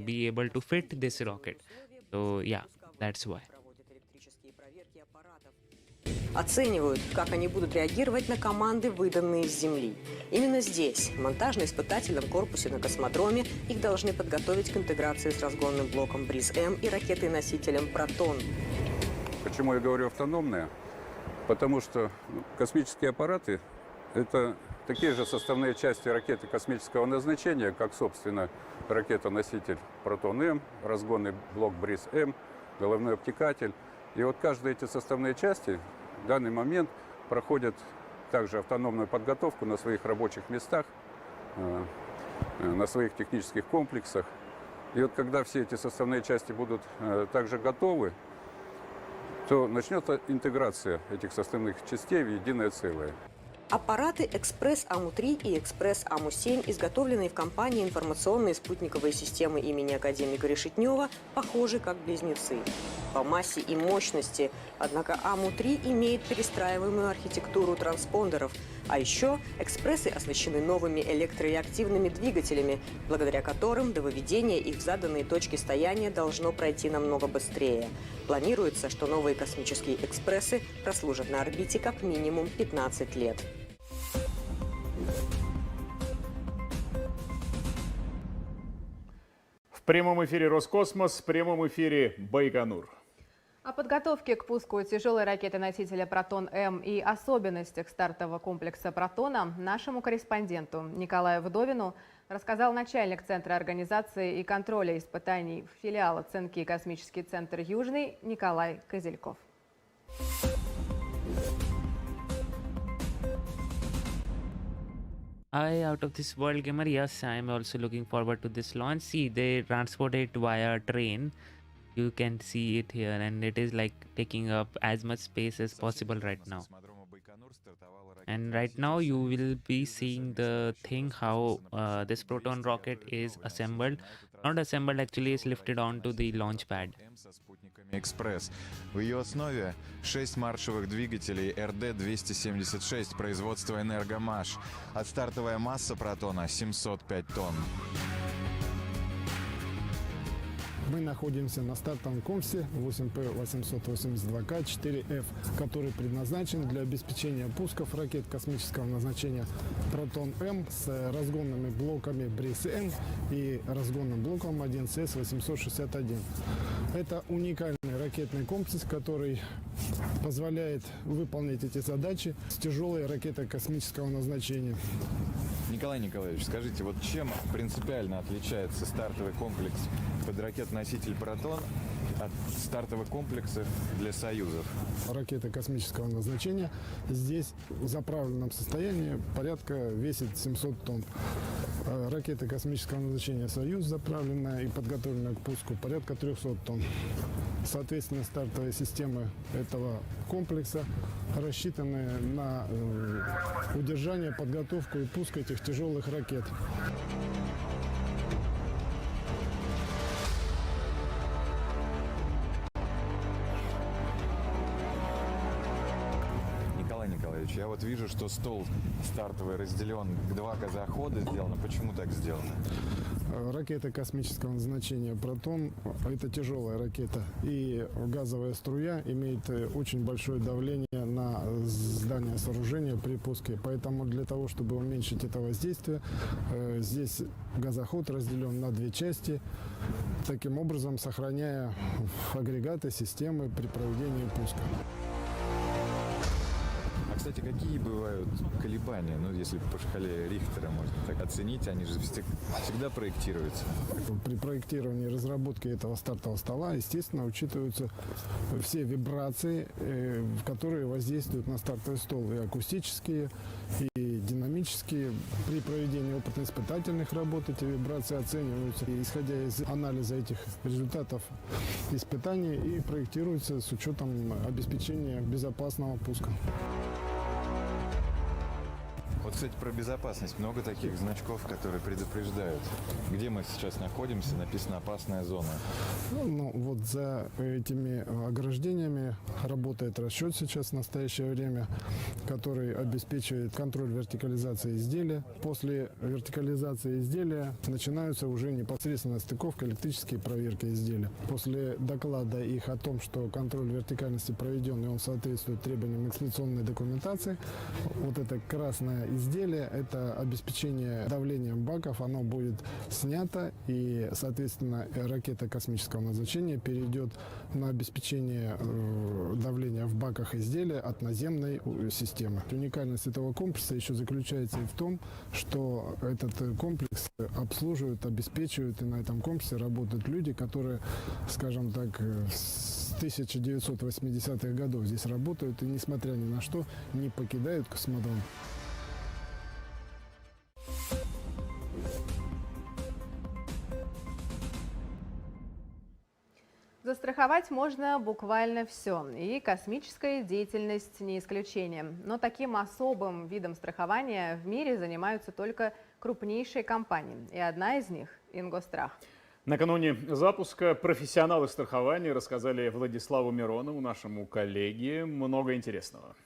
be able to fit this rocket. So yeah, that's why. Оценивают, как они будут реагировать на команды, выданные с Земли. Именно здесь, в монтажно-испытательном корпусе на космодроме, их должны подготовить к интеграции с разгонным блоком Briz-M и ракетой-носителем Протон. Почему я говорю автономные? Потому что космические аппараты – это такие же составные части ракеты космического назначения, как, собственно, ракета-носитель Протон-М, разгонный блок Briz-M, головной обтекатель. И вот каждые эти составные части в данный момент проходят также автономную подготовку на своих рабочих местах, на своих технических комплексах. И вот когда все эти составные части будут также готовы, то начнется интеграция этих составных частей в единое целое. Аппараты Ekspress-AMU-3 и Ekspress-AMU-7, изготовленные в компании информационные спутниковые системы имени академика Решетнева, похожи как близнецы по массе и мощности. Однако AMU-3 имеет перестраиваемую архитектуру транспондеров. А еще экспрессы оснащены новыми электрореактивными двигателями, благодаря которым до выведения их в заданные точки стояния должно пройти намного быстрее. Планируется, что новые космические экспрессы прослужат на орбите как минимум 15 лет. В прямом эфире Роскосмос, в прямом эфире Байконур. О подготовке к пуску тяжелой ракеты-носителя «Протон-М» и особенностях стартового комплекса «Протона» нашему корреспонденту Николаю Вдовину рассказал начальник Центра организации и контроля испытаний филиала Цинки космический центр «Южный» Николай Козельков. Out of this world gamer, yes, I am also looking forward to this launch. See, they transport it via train. You can see it here, and it is like taking up as much space as possible right now. And right now you will be seeing the thing how this proton rocket is assembled. Not assembled, actually is lifted onto the launch pad. Экспресс. В ее основе 6 маршевых двигателей РД-276 производства «Энергомаш». А стартовая масса протона 705 тонн. Мы находимся на стартовом комплексе 8P882К4F, который предназначен для обеспечения пусков ракет космического назначения Proton-M с разгонными блоками Briz-M и разгонным блоком 1CS-861. Это уникальный ракетный комплекс, который позволяет выполнить эти задачи с тяжелой ракетой космического назначения. Николай Николаевич, скажите, вот чем принципиально отличается стартовый комплекс под ракет-носитель «Протон» от стартовых комплексов для союзов? Ракета космического назначения здесь в заправленном состоянии весит 700 тонн. Ракета космического назначения «Союз» заправленная и подготовленная к пуску порядка 300 тонн. Соответственно, стартовые системы этого комплекса рассчитаны на удержание, подготовку и пуск этих тяжелых ракет. Я вот вижу, что стол стартовый разделен, 2 газохода сделано. Почему так сделано? Ракета космического назначения «Протон» – это тяжелая ракета. И газовая струя имеет очень большое давление на здание сооружения при пуске. Поэтому для того, чтобы уменьшить это воздействие, здесь газоход разделен на 2 части, таким образом сохраняя агрегаты, системы при проведении пуска. Кстати, какие бывают колебания? Ну, если по шкале Рихтера можно так оценить, они же всегда проектируются. При проектировании и разработке этого стартового стола, естественно, учитываются все вибрации, которые воздействуют на стартовый стол. И акустические, и динамические. При проведении опытно-испытательных работ эти вибрации оцениваются. И, исходя из анализа этих результатов испытаний, и проектируются с учетом обеспечения безопасного пуска. Вот кстати, про безопасность. Много таких значков, которые предупреждают. Где мы сейчас находимся, написано «опасная зона». Ну, вот за этими ограждениями работает расчет сейчас в настоящее время, который обеспечивает контроль вертикализации изделия. После вертикализации изделия начинаются уже непосредственно стыковка, электрические проверки изделия. После доклада их о том, что контроль вертикальности проведен и он соответствует требованиям эксплуатационной документации, вот это красное изделие, это обеспечение давлением баков, оно будет снято, и, соответственно, ракета космического назначения перейдет на обеспечение давления в баках изделия от наземной системы. Уникальность этого комплекса еще заключается и в том, что этот комплекс обслуживают, обеспечивают, и на этом комплексе работают люди, которые, скажем так, с 1980-х годов здесь работают и, несмотря ни на что, не покидают космодром. Застраховать можно буквально все, и космическая деятельность не исключение. Но таким особым видом страхования в мире занимаются только крупнейшие компании, и одна из них – Ингострах. Накануне запуска профессионалы страхования рассказали Владиславу Миронову, нашему коллеге, много интересного.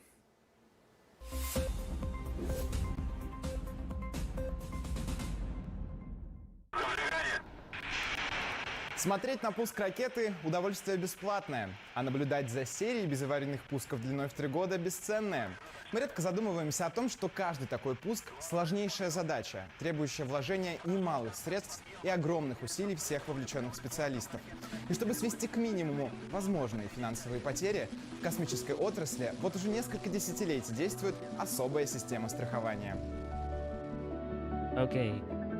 Смотреть на пуск ракеты – удовольствие бесплатное, а наблюдать за серией безаварийных пусков длиной в 3 года – бесценное. Мы редко задумываемся о том, что каждый такой пуск – сложнейшая задача, требующая вложения немалых средств и огромных усилий всех вовлеченных специалистов. И чтобы свести к минимуму возможные финансовые потери, в космической отрасли вот уже несколько десятилетий действует особая система страхования.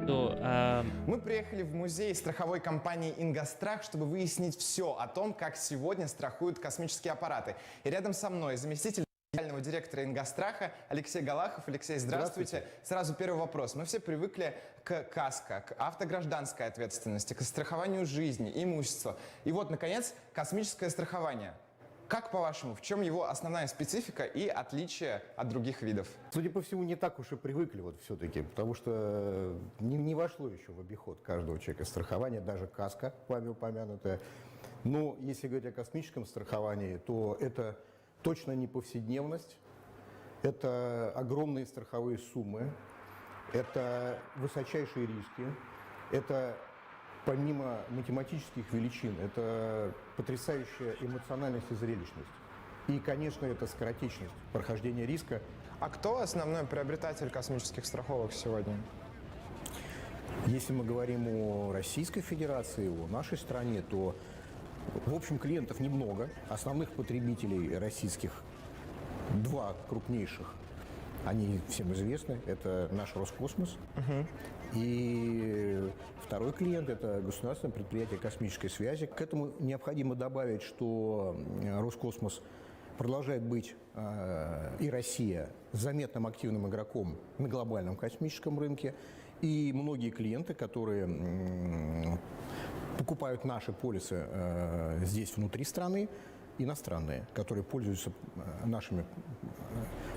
Мы приехали в музей страховой компании «Ингострах», чтобы выяснить все о том, как сегодня страхуют космические аппараты. И рядом со мной заместитель генерального директора «Ингостраха» Алексей Галахов. Алексей, здравствуйте. Сразу первый вопрос. Мы все привыкли к КАСКО, к автогражданской ответственности, к страхованию жизни, имущества. И вот, наконец, космическое страхование. Как, по-вашему, в чем его основная специфика и отличие от других видов? Судя по всему, не так уж и привыкли вот все-таки, потому что не вошло еще в обиход каждого человека страхование, даже КАСКО, вами упомянутое. Но если говорить о космическом страховании, то это точно не повседневность, это огромные страховые суммы, это высочайшие риски, это помимо математических величин, это потрясающая эмоциональность и зрелищность. И, конечно, это скоротечность прохождения риска. А кто основной приобретатель космических страховок сегодня? Если мы говорим о Российской Федерации, о нашей стране, то, в общем, клиентов немного. Основных потребителей российских 2 крупнейших. Они всем известны. Это наш Роскосмос. И второй клиент – это государственное предприятие космической связи. К этому необходимо добавить, что Роскосмос продолжает быть, и Россия, заметным активным игроком на глобальном космическом рынке. И многие клиенты, которые покупают наши полисы здесь внутри страны, иностранные, которые пользуются нашими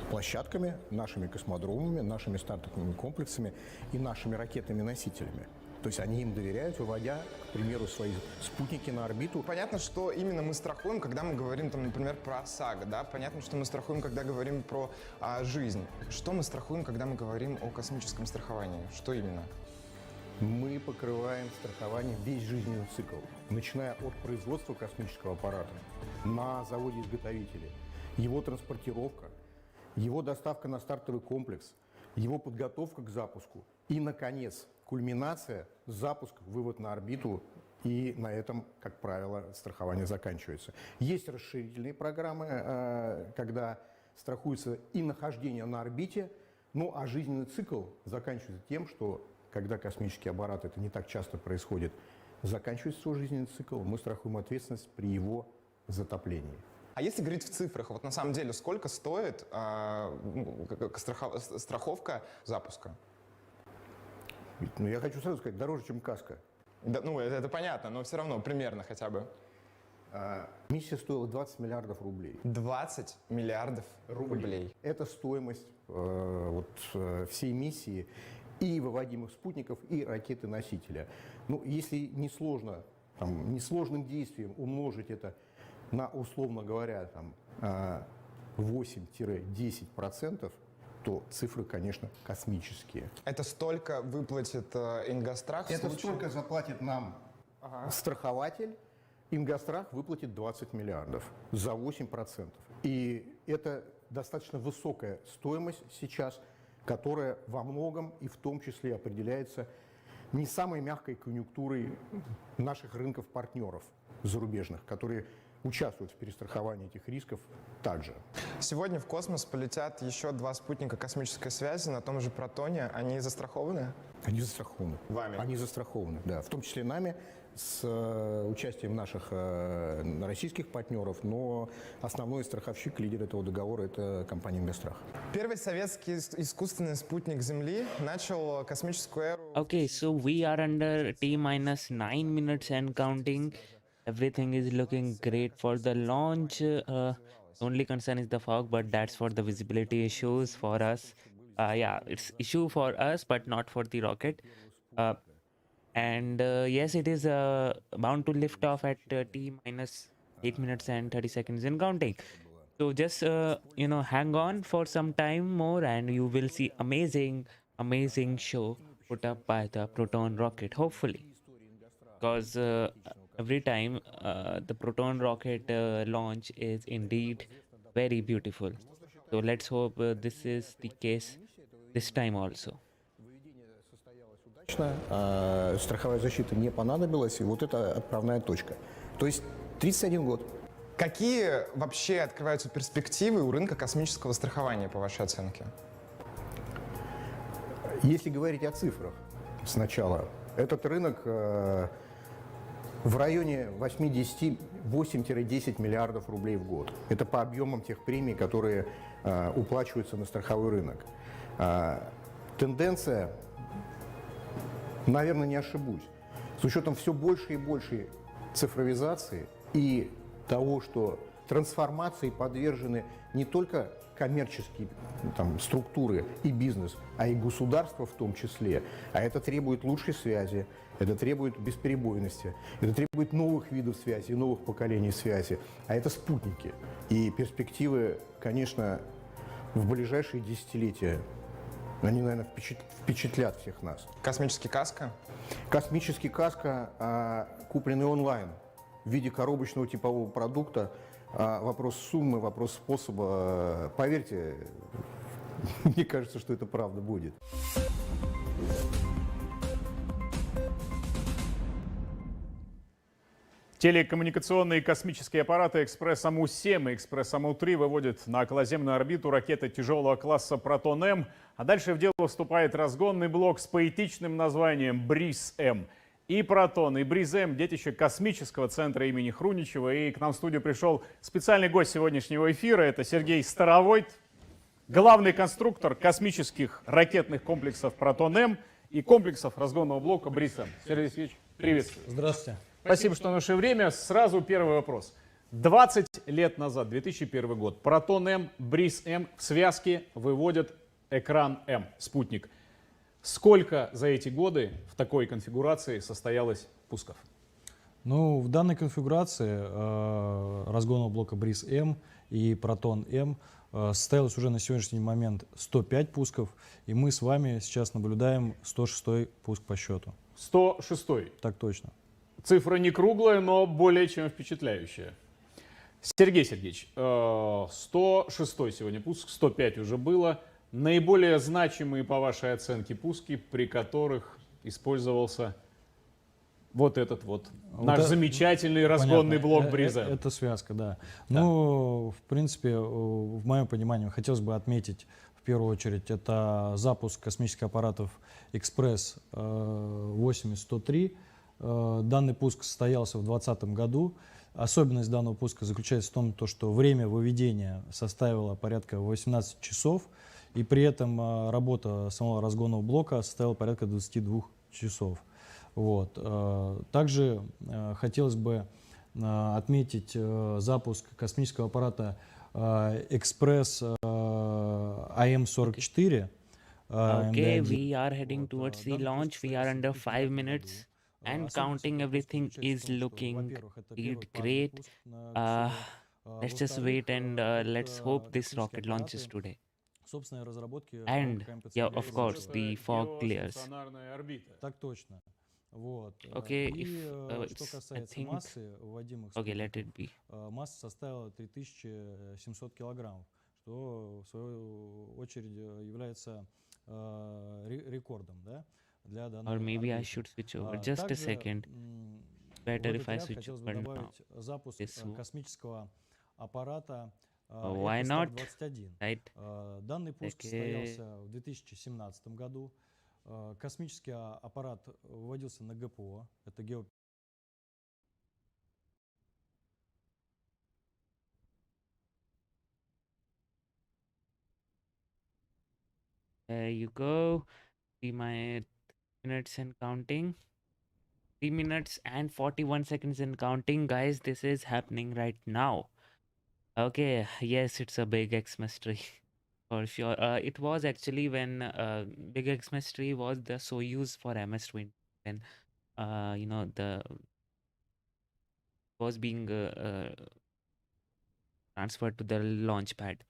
площадками, нашими космодромами, нашими стартовыми комплексами и нашими ракетами-носителями. То есть они им доверяют, выводя, к примеру, свои спутники на орбиту. Понятно, что именно мы страхуем, когда мы говорим, там, например, про ОСАГО, да? Понятно, что мы страхуем, когда говорим про жизнь. Что мы страхуем, когда мы говорим о космическом страховании? Что именно? Мы покрываем страхованием весь жизненный цикл, начиная от производства космического аппарата на заводе-изготовителе, его транспортировка, его доставка на стартовый комплекс, его подготовка к запуску и, наконец, кульминация, запуск, вывод на орбиту, и на этом, как правило, страхование заканчивается. Есть расширительные программы, когда страхуется и нахождение на орбите, ну а жизненный цикл заканчивается тем, что когда космический аппарат, это не так часто происходит, заканчивается свой жизненный цикл, мы страхуем ответственность при его затоплении. А если говорить в цифрах, вот на самом деле, сколько стоит страховка запуска? Ну, я хочу сразу сказать, дороже, чем КАСКО. Да, ну, это понятно, но все равно примерно хотя бы. Миссия стоила 20 миллиардов рублей. 20 миллиардов рублей. Это стоимость всей миссии и выводимых спутников, и ракеты-носителя. Ну, если несложным действием умножить это на, условно говоря, 8-10%, то цифры, конечно, космические. Это столько выплатит Ингострах? Это столько заплатит нам страхователь. Ингострах выплатит 20 миллиардов за 8%. И это достаточно высокая стоимость сейчас, которая во многом и в том числе определяется не самой мягкой конъюнктурой наших рынков-партнеров зарубежных, которые участвуют в перестраховании этих рисков также. Сегодня в космос полетят еще 2 спутника космической связи на том же Протоне. Они застрахованы? Они застрахованы. Вами? Они застрахованы, да. В том числе нами, с участием наших российских партнеров, но основной страховщик, лидер этого договора, это компания «Ингострах». Первый советский искусственный спутник Земли начал космическую эру... Okay, so we are under T-minus 9 minutes and counting. Everything is looking great for the launch. Only concern is the fog, but that's for the visibility issues for us. Yeah, it's issue for us, but not for the rocket. And yes, it is bound to lift off at T-minus 8 minutes and 30 seconds in counting. So just, hang on for some time more and you will see amazing show put up by the Proton rocket, hopefully. Because every time the Proton rocket launch is indeed very beautiful. So let's hope this is the case this time also. Страховая защита не понадобилась, и вот это отправная точка. То есть 31 год. Какие вообще открываются перспективы у рынка космического страхования, по вашей оценке? Если говорить о цифрах сначала, этот рынок в районе 8-10 миллиардов рублей в год. Это по объемам тех премий, которые уплачиваются на страховой рынок. Тенденция, наверное, не ошибусь, с учетом все большей и большей цифровизации и того, что трансформации подвержены не только коммерческие структуры и бизнес, а и государство в том числе. А это требует лучшей связи, это требует бесперебойности, это требует новых видов связи, новых поколений связи. А это спутники. И перспективы, конечно, в ближайшие десятилетия, они, наверное, впечатлят всех нас. Космический каско? Космический каско, купленный онлайн в виде коробочного типового продукта. Вопрос суммы, вопрос способа. Поверьте, мне кажется, что это правда будет. Телекоммуникационные космические аппараты Ekspress-AMU-7 и Ekspress-AMU-3 выводят на околоземную орбиту ракеты тяжелого класса Proton-M, а дальше в дело вступает разгонный блок с поэтичным названием Briz-M. И Протон, и Briz-M – детище космического центра имени Хруничева. И к нам в студию пришел специальный гость сегодняшнего эфира. Это Сергей Старовойт, главный конструктор космических ракетных комплексов Proton-M и комплексов разгонного блока Briz-M. Сергей Сергеевич, приветствую. Здравствуйте. Спасибо, что наше время. Сразу первый вопрос. 20 лет назад, 2001 год, Proton-M, Briz-M в связке выводят экран М, спутник. Сколько за эти годы в такой конфигурации состоялось пусков? Ну, в данной конфигурации разгонного блока Briz-M и Proton-M состоялось уже на сегодняшний момент 105 пусков, и мы с вами сейчас наблюдаем 106-й пуск по счету. 106-й? Так точно. Цифра не круглая, но более чем впечатляющая. Сергей Сергеевич, 106-й сегодня пуск, 105 уже было. Наиболее значимые, по вашей оценке, пуски, при которых использовался вот этот вот наш замечательный разгонный блок Briz-M. Это связка, да. Ну, в принципе, в моем понимании, хотелось бы отметить, в первую очередь, это запуск космических аппаратов Ekspress-8 и 103. Данный пуск состоялся в 2020 году. Особенность данного пуска заключается в том, что время выведения составило порядка 18 часов, и при этом работа самого разгонного блока составила порядка 22 часов. Вот. Также хотелось бы отметить запуск космического аппарата Ekspress AM-44. Okay, we are heading towards the launch. We are under 5 minutes and counting. Everything is looking great. Uh, let's just wait and let's hope this rocket launches today. And yeah, of course, the fog clears. Геостационарная орбита. Так точно. Вот. Okay, И что it's, I касается think, массы вводимых okay, let спутников, it be. масса составила 3700 килограммов, что в свою очередь является рекордом, да, для данной Or maybe I орбиты. should switch over. Just a Также second. в Better этот if I ряд switch хотелось бы over now. добавить запуск космического аппарата Why not? Экоспар-21. Right? Данный пуск Okay. состоялся в 2017 году. Космический аппарат выводился на ГПО, это There you go. 3 minutes and counting. 3 minutes and 41 seconds and counting. Guys, this is happening right now. Okay, yes, it's a big Xmas tree. For sure. It was actually when Big Xmas tree was the Soyuz for MS-20. Then, the was being transferred to the launch pad.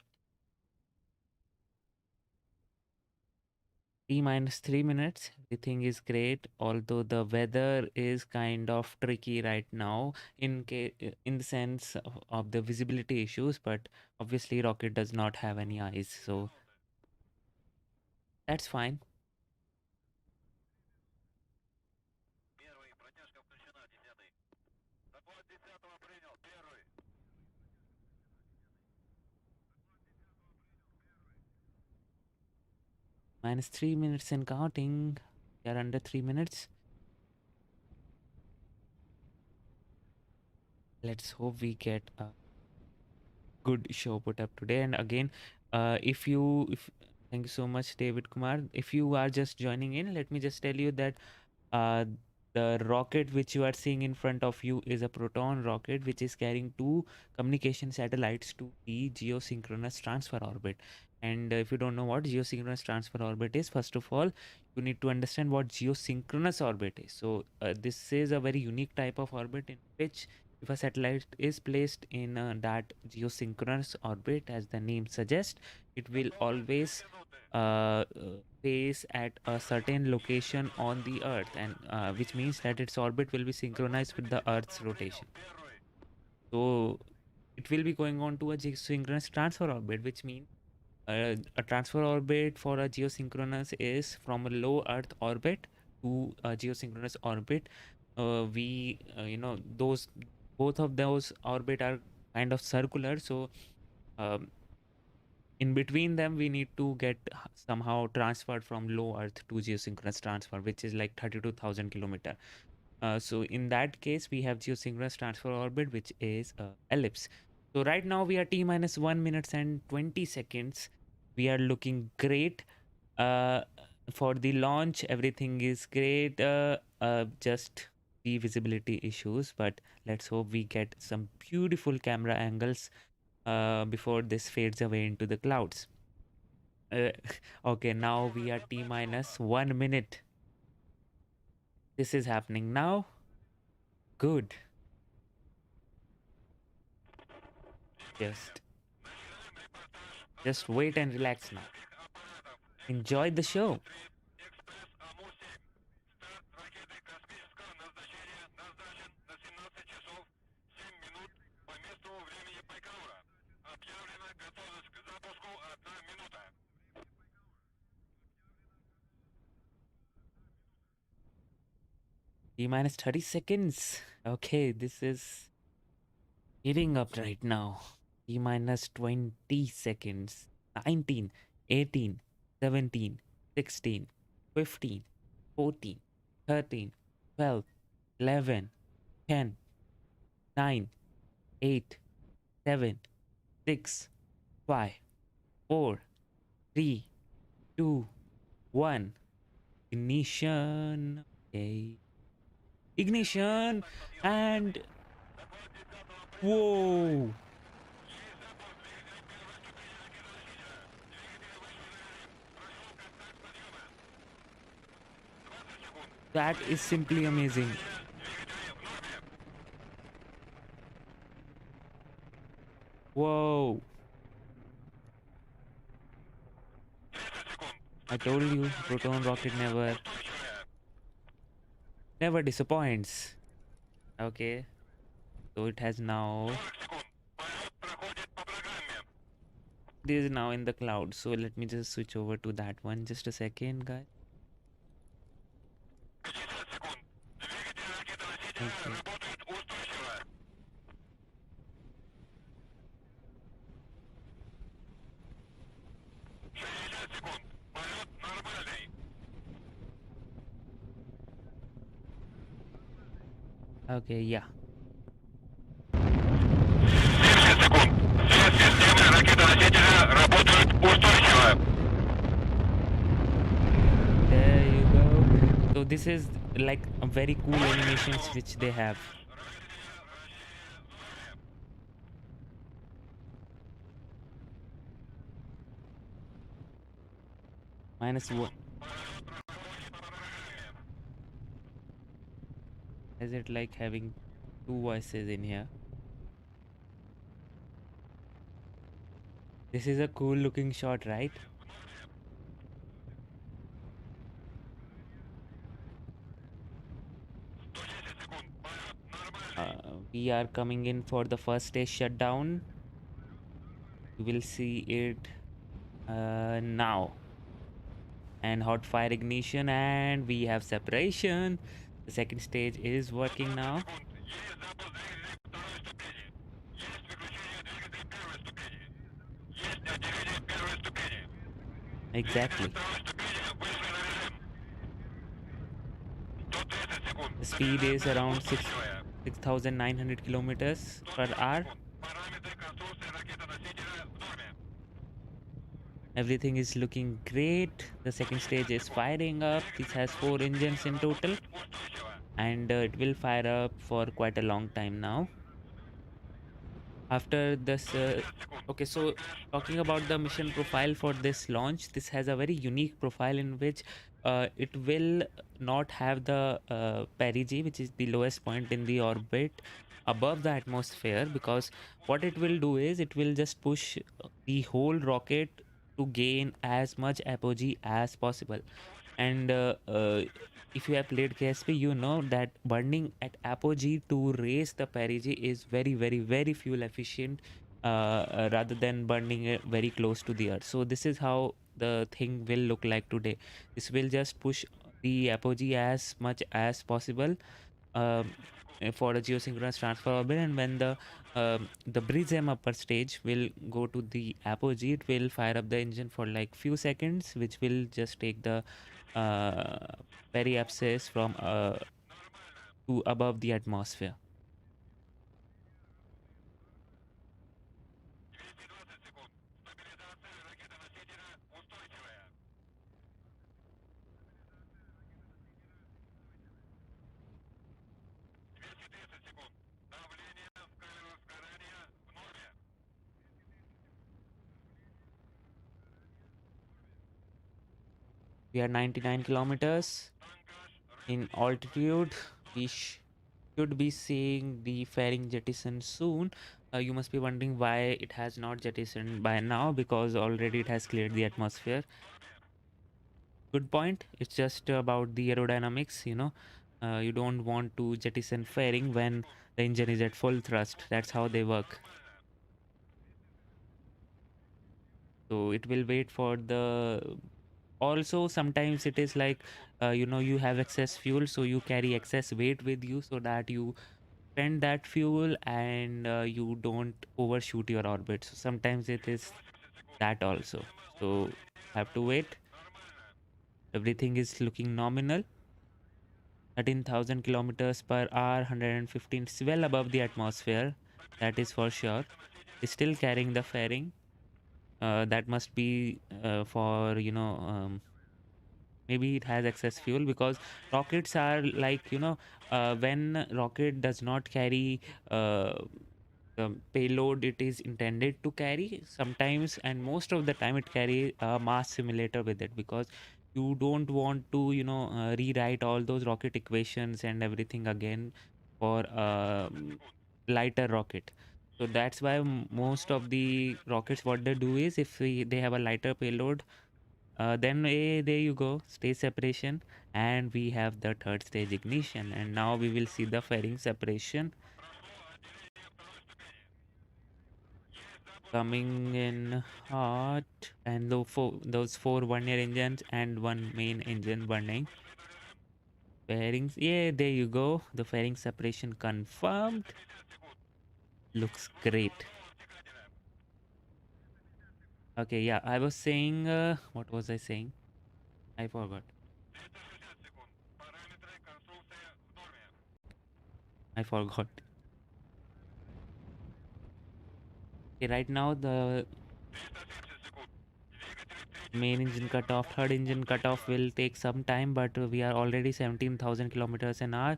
T minus 3 minutes. Everything is great, although the weather is kind of tricky right now in the sense of the visibility issues. But obviously, rocket does not have any eyes, so that's fine. Minus 3 minutes and counting. We are under 3 minutes. Let's hope we get a good show put up today. And again, if thank you so much, David Kumar. If you are just joining in, let me just tell you that the rocket which you are seeing in front of you is a Proton rocket, which is carrying 2 communication satellites to the geosynchronous transfer orbit. And if you don't know what geosynchronous transfer orbit is, first of all, you need to understand what geosynchronous orbit is. So this is a very unique type of orbit in which if a satellite is placed in that geosynchronous orbit, as the name suggests, it will always face at a certain location on the Earth, and which means that its orbit will be synchronized with the Earth's rotation. So it will be going on to a geosynchronous transfer orbit, which means a transfer orbit for a geosynchronous is from a low Earth orbit to a geosynchronous orbit. Those both of those orbit are kind of circular, so in between them we need to get somehow transferred from low Earth to geosynchronous transfer, which is like 32,000 kilometer. So in that case we have geosynchronous transfer orbit, which is ellipse. So right now we are T minus 1 minutes and 20 seconds. We are looking great. For the launch, everything is great. Just the visibility issues, but let's hope we get some beautiful camera angles before this fades away into the clouds. Okay, now we are T minus 1 minute. This is happening now. Good. Just wait and relax now. Enjoy the show. T minus 30 seconds. Okay, this is heating up right now. T minus 20 seconds. 19, 18, 17, 16, 15, 14, 13, 12, 11, 10, 9, 8, 7, 6, 5, 4, 3, 2, 1. Ignition. Okay. Ignition, and Whoa! That is simply amazing. Whoa! I told you, Proton Rocket never disappoints. Okay, so it has now. This is now in the cloud. So let me just switch over to that one. Just a second, guys. Okay. Okay, yeah. There you go. So this is like a very cool animations which they have. -1. Is it like having two voices in here? This is a cool looking shot, right? We are coming in for the first stage shutdown. You will see it now. And hot fire ignition, and we have separation. The second stage is working now. Exactly. The speed is around 6,900 kilometers per hour. Everything is looking great. The second stage is firing up. This has 4 engines in total, and it will fire up for quite a long time now. After this, okay, so talking about the mission profile for this launch, this has a very unique profile in which it will not have the perigee, which is the lowest point in the orbit above the atmosphere, because what it will do is it will just push the whole rocket to gain as much apogee as possible. And if you have played KSP, you know that burning at apogee to raise the perigee is very fuel efficient, rather than burning it very close to the earth. So this is how the thing will look like today. This will just push the apogee as much as possible for the geosynchronous transfer orbit, and when the Briz-M upper stage will go to the apogee, it will fire up the engine for like few seconds, which will just take the periapsis from to above the atmosphere. We are 99 kilometers in altitude. We should be seeing the fairing jettison soon. You must be wondering why it has not jettisoned by now, because already it has cleared the atmosphere. Good point. It's just about the aerodynamics, you know. You don't want to jettison fairing when the engine is at full thrust. That's how they work. So it will wait for the. Also, sometimes it is like, you know, you have excess fuel, so you carry excess weight with you so that you spend that fuel and you don't overshoot your orbit. So sometimes it is that also. So have to wait. Everything is looking nominal. 13,000 kilometers per hour, 115. It's well above the atmosphere. That is for sure. It's still carrying the fairing. That must be for, you know, maybe it has excess fuel, because rockets are like, you know, when rocket does not carry the payload it is intended to carry. Sometimes, and most of the time, it carries a mass simulator with it, because you don't want to rewrite all those rocket equations and everything again for a lighter rocket. So that's why most of the rockets, what they do is, if they have a lighter payload, then there you go, stage separation, and we have the third stage ignition, and now we will see the fairing separation coming in hot, and those four one-year engines and one main engine burning. Fairings, yeah, there you go, the fairing separation confirmed. Looks great. Okay, yeah, I was saying, what was I saying? I forgot. Okay, right now the main engine cutoff, third engine cutoff will take some time, but we are already 17,000 kilometers an hour.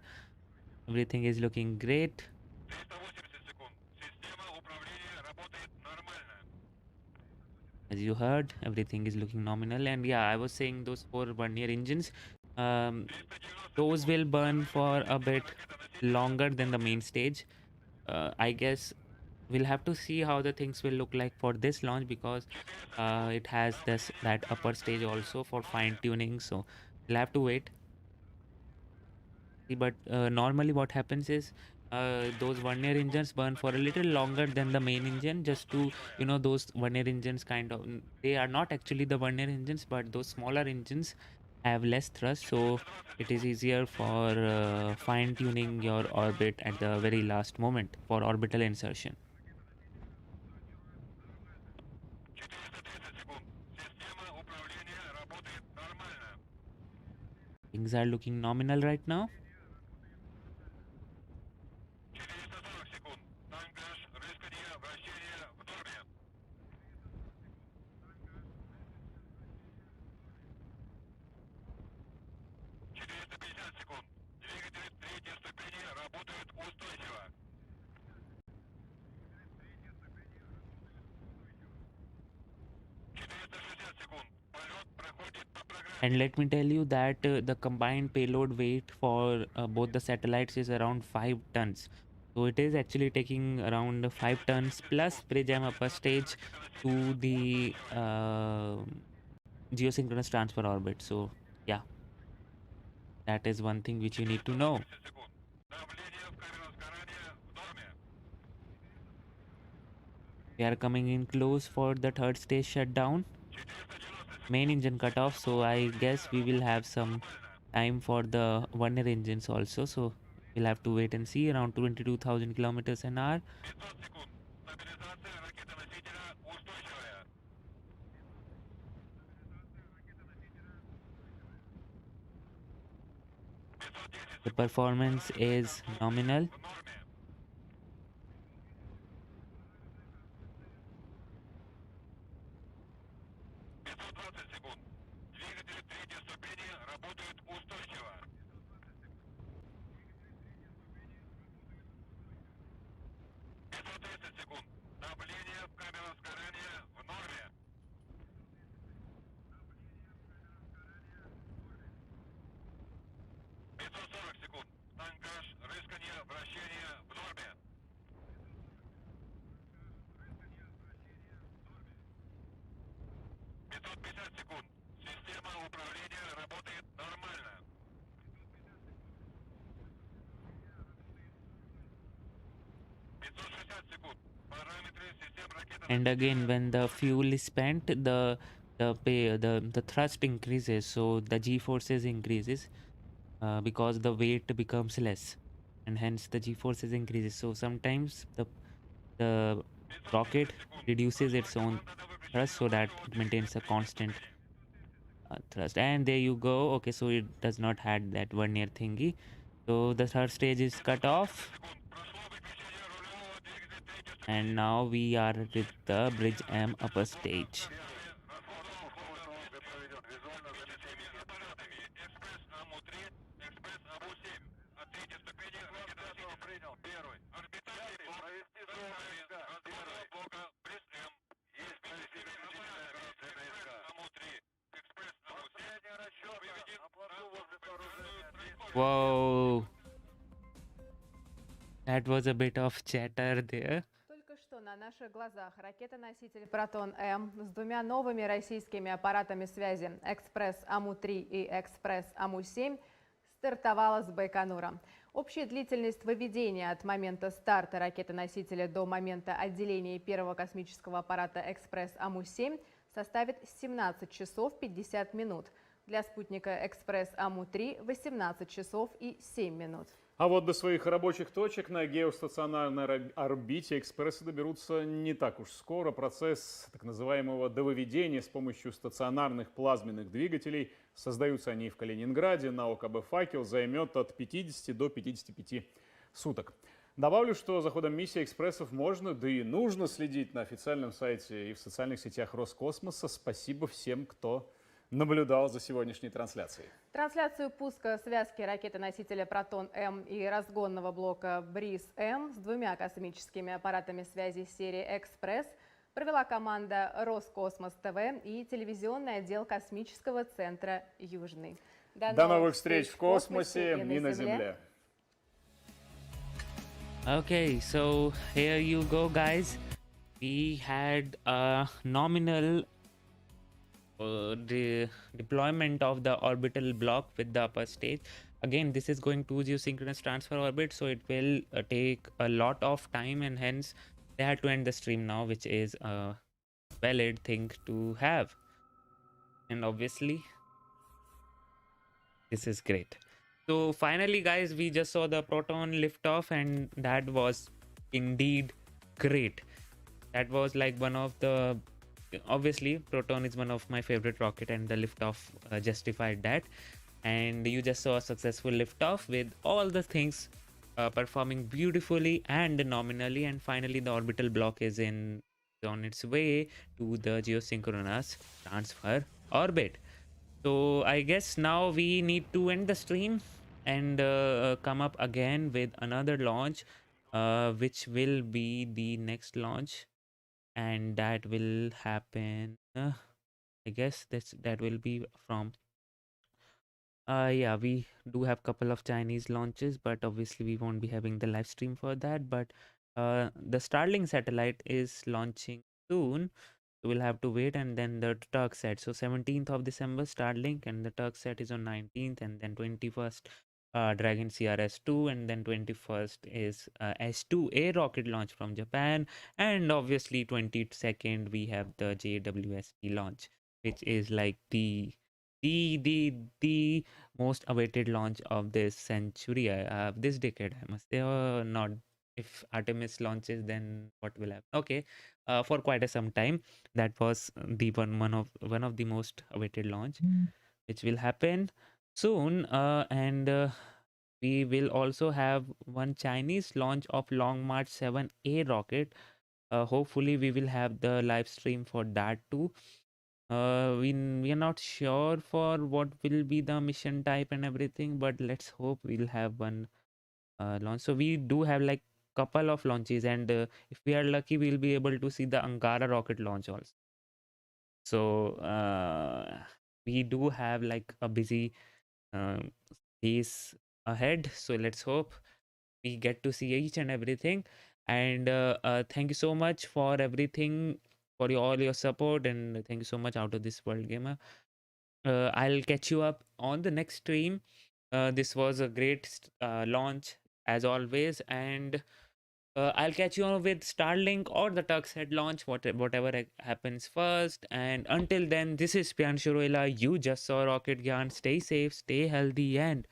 Everything is looking great. As you heard, everything is looking nominal. And yeah, I was saying those four one-year engines, those will burn for a bit longer than the main stage. I guess we'll have to see how the things will look like for this launch, because it has that upper stage also for fine tuning, so we'll have to wait. But normally what happens is, those one-year engines burn for a little longer than the main engine, just to those one-year engines kind of, they are not actually the one-year engines, but those smaller engines have less thrust, so it is easier for fine-tuning your orbit at the very last moment for orbital insertion. Things are looking nominal right now. And let me tell you that the combined payload weight for both the satellites is around 5 tons. So it is actually taking around 5 tons plus Briz-M upper stage to the geosynchronous transfer orbit. So yeah, that is one thing which you need to know. We are coming in close for the third stage shutdown. Main engine cut off, so I guess we will have some time for the one-year engines also, so we'll have to wait and see. Around 22,000 kilometers an hour. The performance is nominal. And again, when the fuel is spent, the thrust increases, so the g forces increases because the weight becomes less, and hence the g forces increases. So sometimes the rocket reduces its own thrust so that it maintains a constant thrust. And there you go. Okay, so it does not had that one-year thingy. So the third stage is cut off. And now we are with the Briz-M upper stage. Whoa. That was a bit of chatter there. Только что на наших глазах ракета-носитель Proton-M с двумя новыми российскими аппаратами связи Ekspress AMU-3 и Ekspress AMU-7 стартовала с Байконура. Общая длительность выведения от момента старта ракеты-носителя до момента отделения первого космического аппарата Ekspress AMU-7 составит 17 часов 50 минут. Для спутника Ekspress AMU-3 18 часов и 7 минут. А вот до своих рабочих точек на геостационарной орбите экспрессы доберутся не так уж скоро. Процесс так называемого довыведения с помощью стационарных плазменных двигателей, создаются они в Калининграде, на ОКБ «Факел», займет от 50 до 55 суток. Добавлю, что за ходом миссии экспрессов можно, да и нужно следить на официальном сайте и в социальных сетях Роскосмоса. Спасибо всем, кто наблюдал за сегодняшней трансляцией. Трансляцию пуска связки ракеты-носителя Proton-M и разгонного блока Briz-M с двумя космическими аппаратами связи серии «Экспресс» провела команда Roscosmos ТВ и телевизионный отдел космического центра «Южный». До новых встреч в космосе и на Земле. Okay, so here you go, guys. We had a nominal deployment of the orbital block with the upper stage. Again, this is going to geosynchronous transfer orbit, so it will take a lot of time, and hence they had to end the stream now, which is a valid thing to have. And obviously this is great. So finally, guys, we just saw the Proton liftoff, and that was indeed great. That was like one of the, obviously Proton is one of my favorite rocket, and the liftoff justified that. And you just saw a successful liftoff with all the things performing beautifully and nominally. And finally the orbital block is on its way to the geosynchronous transfer orbit. So I guess now we need to end the stream and come up again with another launch, which will be the next launch, and that will happen I guess that will be from yeah, we do have couple of Chinese launches, but obviously we won't be having the live stream for that. But the Starlink satellite is launching soon, so we'll have to wait. And then the Turksat, so 17th of December Starlink, and the Turksat is on 19th, and then 21st Dragon CRS-2, and then 21st is S2A rocket launch from Japan, and obviously 22nd we have the JWST launch, which is like the most awaited launch of this century, this decade, I must say. Not if Artemis launches, then what will happen? Okay, for quite some time, that was the one of the most awaited launch, which will happen soon. And we will also have one Chinese launch of Long March 7A rocket. Hopefully we will have the live stream for that too. We are not sure for what will be the mission type and everything, but let's hope we'll have one launch. So we do have like couple of launches, and if we are lucky, we'll be able to see the Angara rocket launch also. So we do have like a busy days ahead, so let's hope we get to see each and everything. And thank you so much for everything, for all your support, and thank you so much Out of This World Gamer. I'll catch you up on the next stream. This was a great launch as always, and I'll catch you on with Starlink or the Turksat launch, whatever happens first. And until then, this is Pian Shuroila. You just saw Rocket Gyan. Stay safe, stay healthy, and